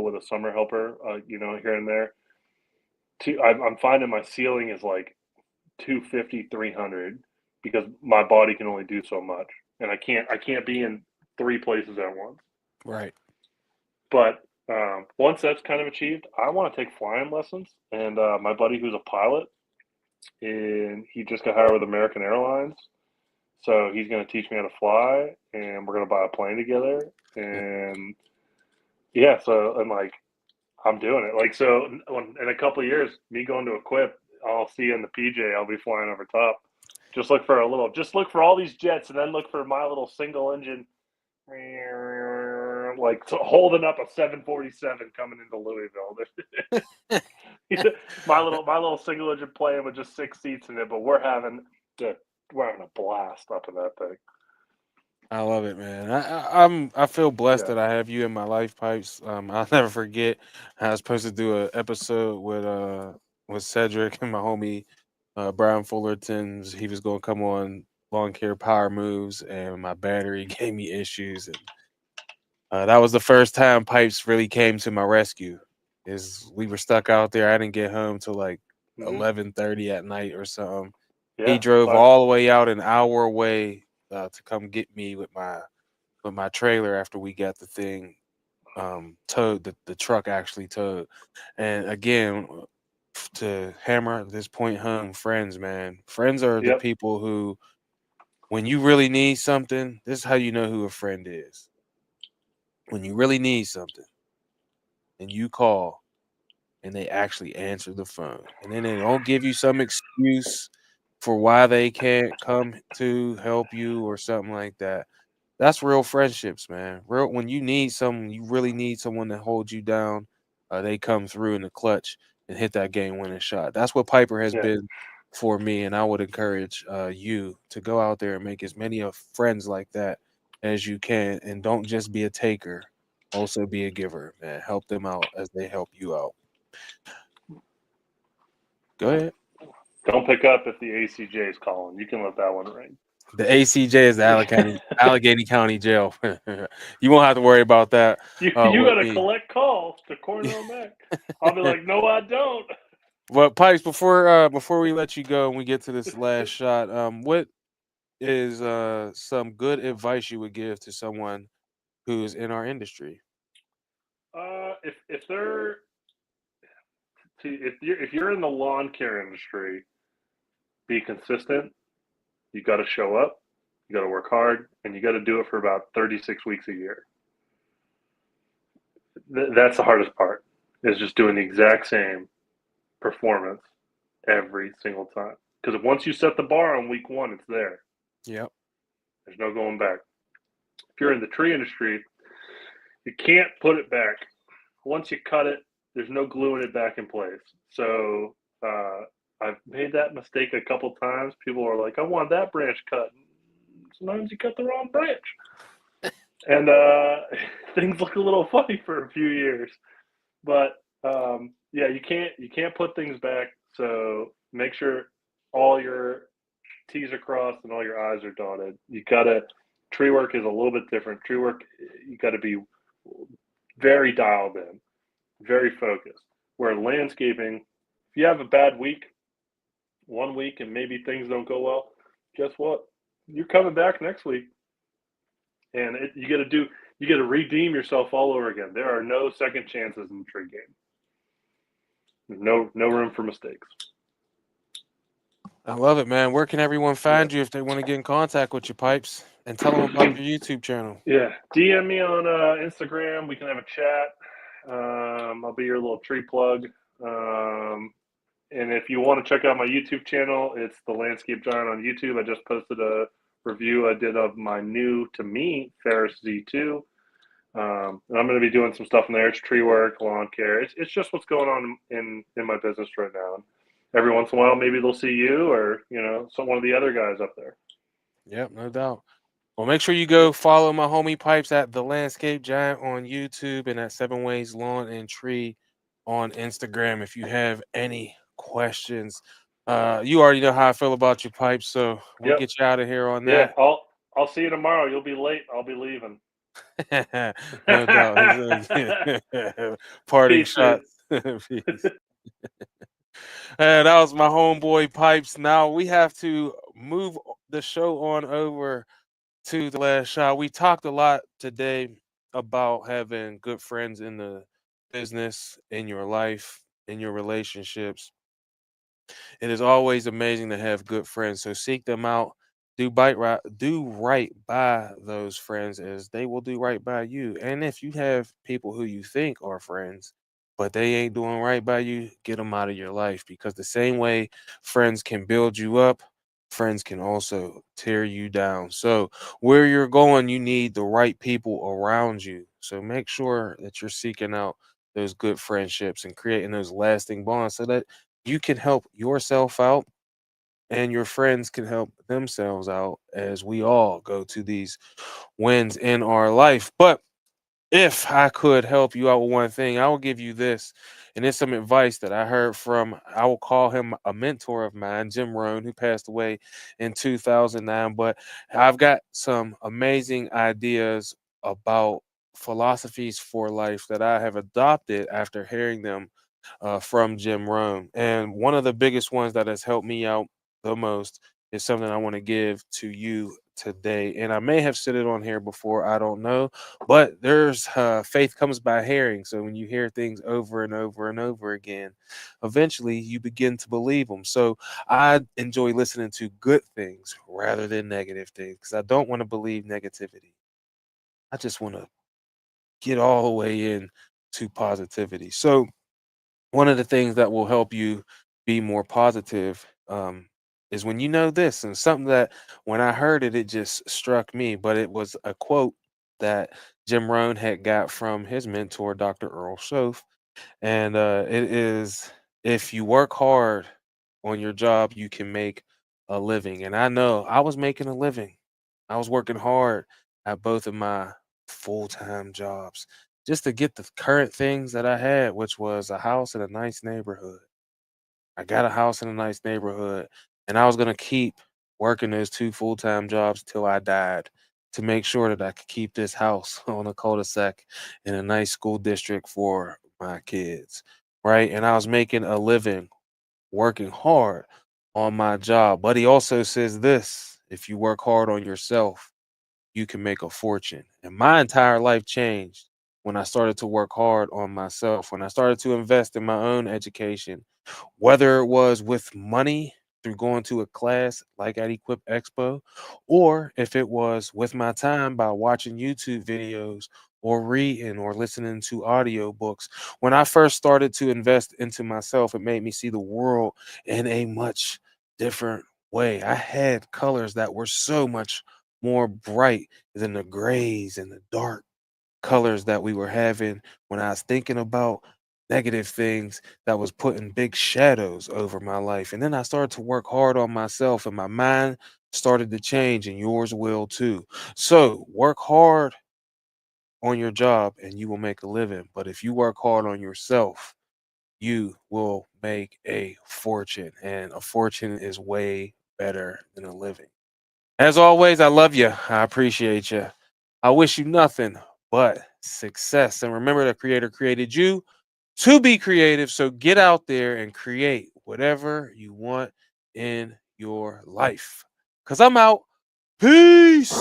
with a summer helper, here and there. I'm finding my ceiling is like 250, 300 because my body can only do so much, and I can't be in three places at once. Right. But once that's kind of achieved, I want to take flying lessons. And my buddy who's a pilot, and he just got hired with American Airlines, so he's going to teach me how to fly, and we're going to buy a plane together. And yeah, so and like I'm doing it. Like so, in a couple of years, me going to Equip, I'll see you in the PJ. I'll be flying over top. Just look for all these jets, and then look for my little single engine, like holding up a 747 coming into Louisville. my little single engine plane with just 6 seats in it, but we're having a blast up in that thing. I love it, man. I feel blessed Yeah. that I have you in my life, Pipes. I'll never forget. I was supposed to do an episode with Cedric and my homie Brian Fullerton. He was gonna come on Lawn Care Power Moves, and my battery gave me issues, and that was the first time Pipes really came to my rescue. Is we were stuck out there. I didn't get home till like Hmm. 11:30 at night or something. He Yeah. drove But all the way out an hour away to come get me with my trailer after we got the thing towed. The truck actually towed. And again, to hammer this point home, friends, man. Friends are the yep. people who, when you really need something, this is how you know who a friend is. When you really need something and you call and they actually answer the phone. And then they don't give you some excuse for why they can't come to help you or something like that. That's real friendships, man. Real when you need someone, you really need someone to hold you down. They come through in the clutch and hit that game winning shot. That's what Piper has Yeah. been for me, and I would encourage you to go out there and make as many of friends like that as you can, and don't just be a taker. Also be a giver, man. Help them out as they help you out. Go ahead. Don't pick up if the ACJ is calling. You can let that one ring. The ACJ is the Allegheny County Jail. You won't have to worry about that You got with to me. collect calls to Cornell Mac. I'll be like, no, I don't. But Pipes, before we let you go and we get to this last shot, what is some good advice you would give to someone who's in our industry? If they're if you're in the lawn care industry, be consistent. You got to show up. You got to work hard, and you got to do it for about 36 weeks a year. That's the hardest part. Is just doing the exact same performance every single time. Because once you set the bar on week one, it's there. Yep. There's no going back. If you're in the tree industry, you can't put it back. Once you cut it, there's no gluing it back in place. So I've made that mistake a couple times. People are like, "I want that branch cut." Sometimes you cut the wrong branch, and things look a little funny for a few years. But yeah, you can't put things back. So make sure all your T's are crossed and all your I's are dotted. You gotta tree work is a little bit different. Tree work, you got to be very dialed in, very focused. Where landscaping, if you have a bad week, 1 week, and maybe things don't go well, guess what? You're coming back next week, and you got to redeem yourself all over again. There are no second chances in the tree game. There's no room for mistakes. I love it, man. Where can everyone Yeah. find you if they want to get in contact with you, Pipes? And tell them about your YouTube channel. Yeah, DM me on Instagram. We can have a chat. I'll be your little tree plug. Um, and if you want to check out my YouTube channel, it's the Landscape Giant on YouTube. I just posted a review I did of my new to me Ferris Z2. And I'm going to be doing some stuff in there. It's tree work, lawn care. It's just what's going on in my business right now. And every once in a while, maybe they'll see you or some one of the other guys up there. Yep, no doubt. Well, make sure you Yep. go follow my homie Pipes at the Landscape Giant on YouTube and at Seven Ways Lawn and Tree on Instagram. If you have any questions, you already know how I feel about your Pipes, so we'll Yep. get you out of here on Yeah. that. I'll see you tomorrow. You'll be late. I'll be leaving. No doubt. Parting Peace, dude. shots. Peace. That was my homeboy Pipes. Now we have to move the show on over to the last shot. We talked a lot today about having good friends in the business, in your life, in your relationships. It is always amazing to have good friends. So seek them out. Do right by those friends as they will do right by you. And if you have people who you think are friends, but they ain't doing right by you, get them out of your life because the same way friends can build you up, friends can also tear you down. So where you're going, you need the right people around you. So make sure that you're seeking out those good friendships and creating those lasting bonds so that you can help yourself out and your friends can help themselves out as we all go to these wins in our life. But if I could help you out with one thing, I will give you this. And it's some advice that I heard from, I will call him a mentor of mine, Jim Rohn, who passed away in 2009. But I've got some amazing ideas about philosophies for life that I have adopted after hearing them from Jim Rohn. And one of the biggest ones that has helped me out the most is something I want to give to you today. And I may have said it on here before, I don't know, but there's faith comes by hearing. So when you hear things over and over and over again, eventually you begin to believe them. So I enjoy listening to good things rather than negative things because I don't want to believe negativity. I just want to get all the way in to positivity. So one of the things that will help you be more positive is when you know this, and something that when I heard it, it just struck me. But it was a quote that Jim Rohn had got from his mentor, Dr. Earl Shoaff, and it is, if you work hard on your job, you can make a living. And I know I was making a living. I was working hard at both of my full-time jobs just to get the current things that I had, which was a house in a nice neighborhood. I got a house in a nice neighborhood, and I was going to keep working those two full-time jobs till I died to make sure that I could keep this house on a cul-de-sac in a nice school district for my kids, right? And I was making a living working hard on my job. But he also says this, if you work hard on yourself, you can make a fortune. And my entire life changed when I started to work hard on myself, when I started to invest in my own education, whether it was with money through going to a class like at Equip Expo, or if it was with my time by watching YouTube videos or reading or listening to audiobooks. When I first started to invest into myself, it made me see the world in a much different way. I had colors that were so much more bright than the grays and the dark colors that we were having when I was thinking about negative things that was putting big shadows over my life. And then I started to work hard on myself, and my mind started to change, and yours will too. So work hard on your job and you will make a living. But if you work hard on yourself, you will make a fortune. And a fortune is way better than a living. As always, I love you. I appreciate you. I wish you nothing but success. And remember, the Creator created you to be creative. So get out there and create whatever you want in your life. Because I'm out. Peace.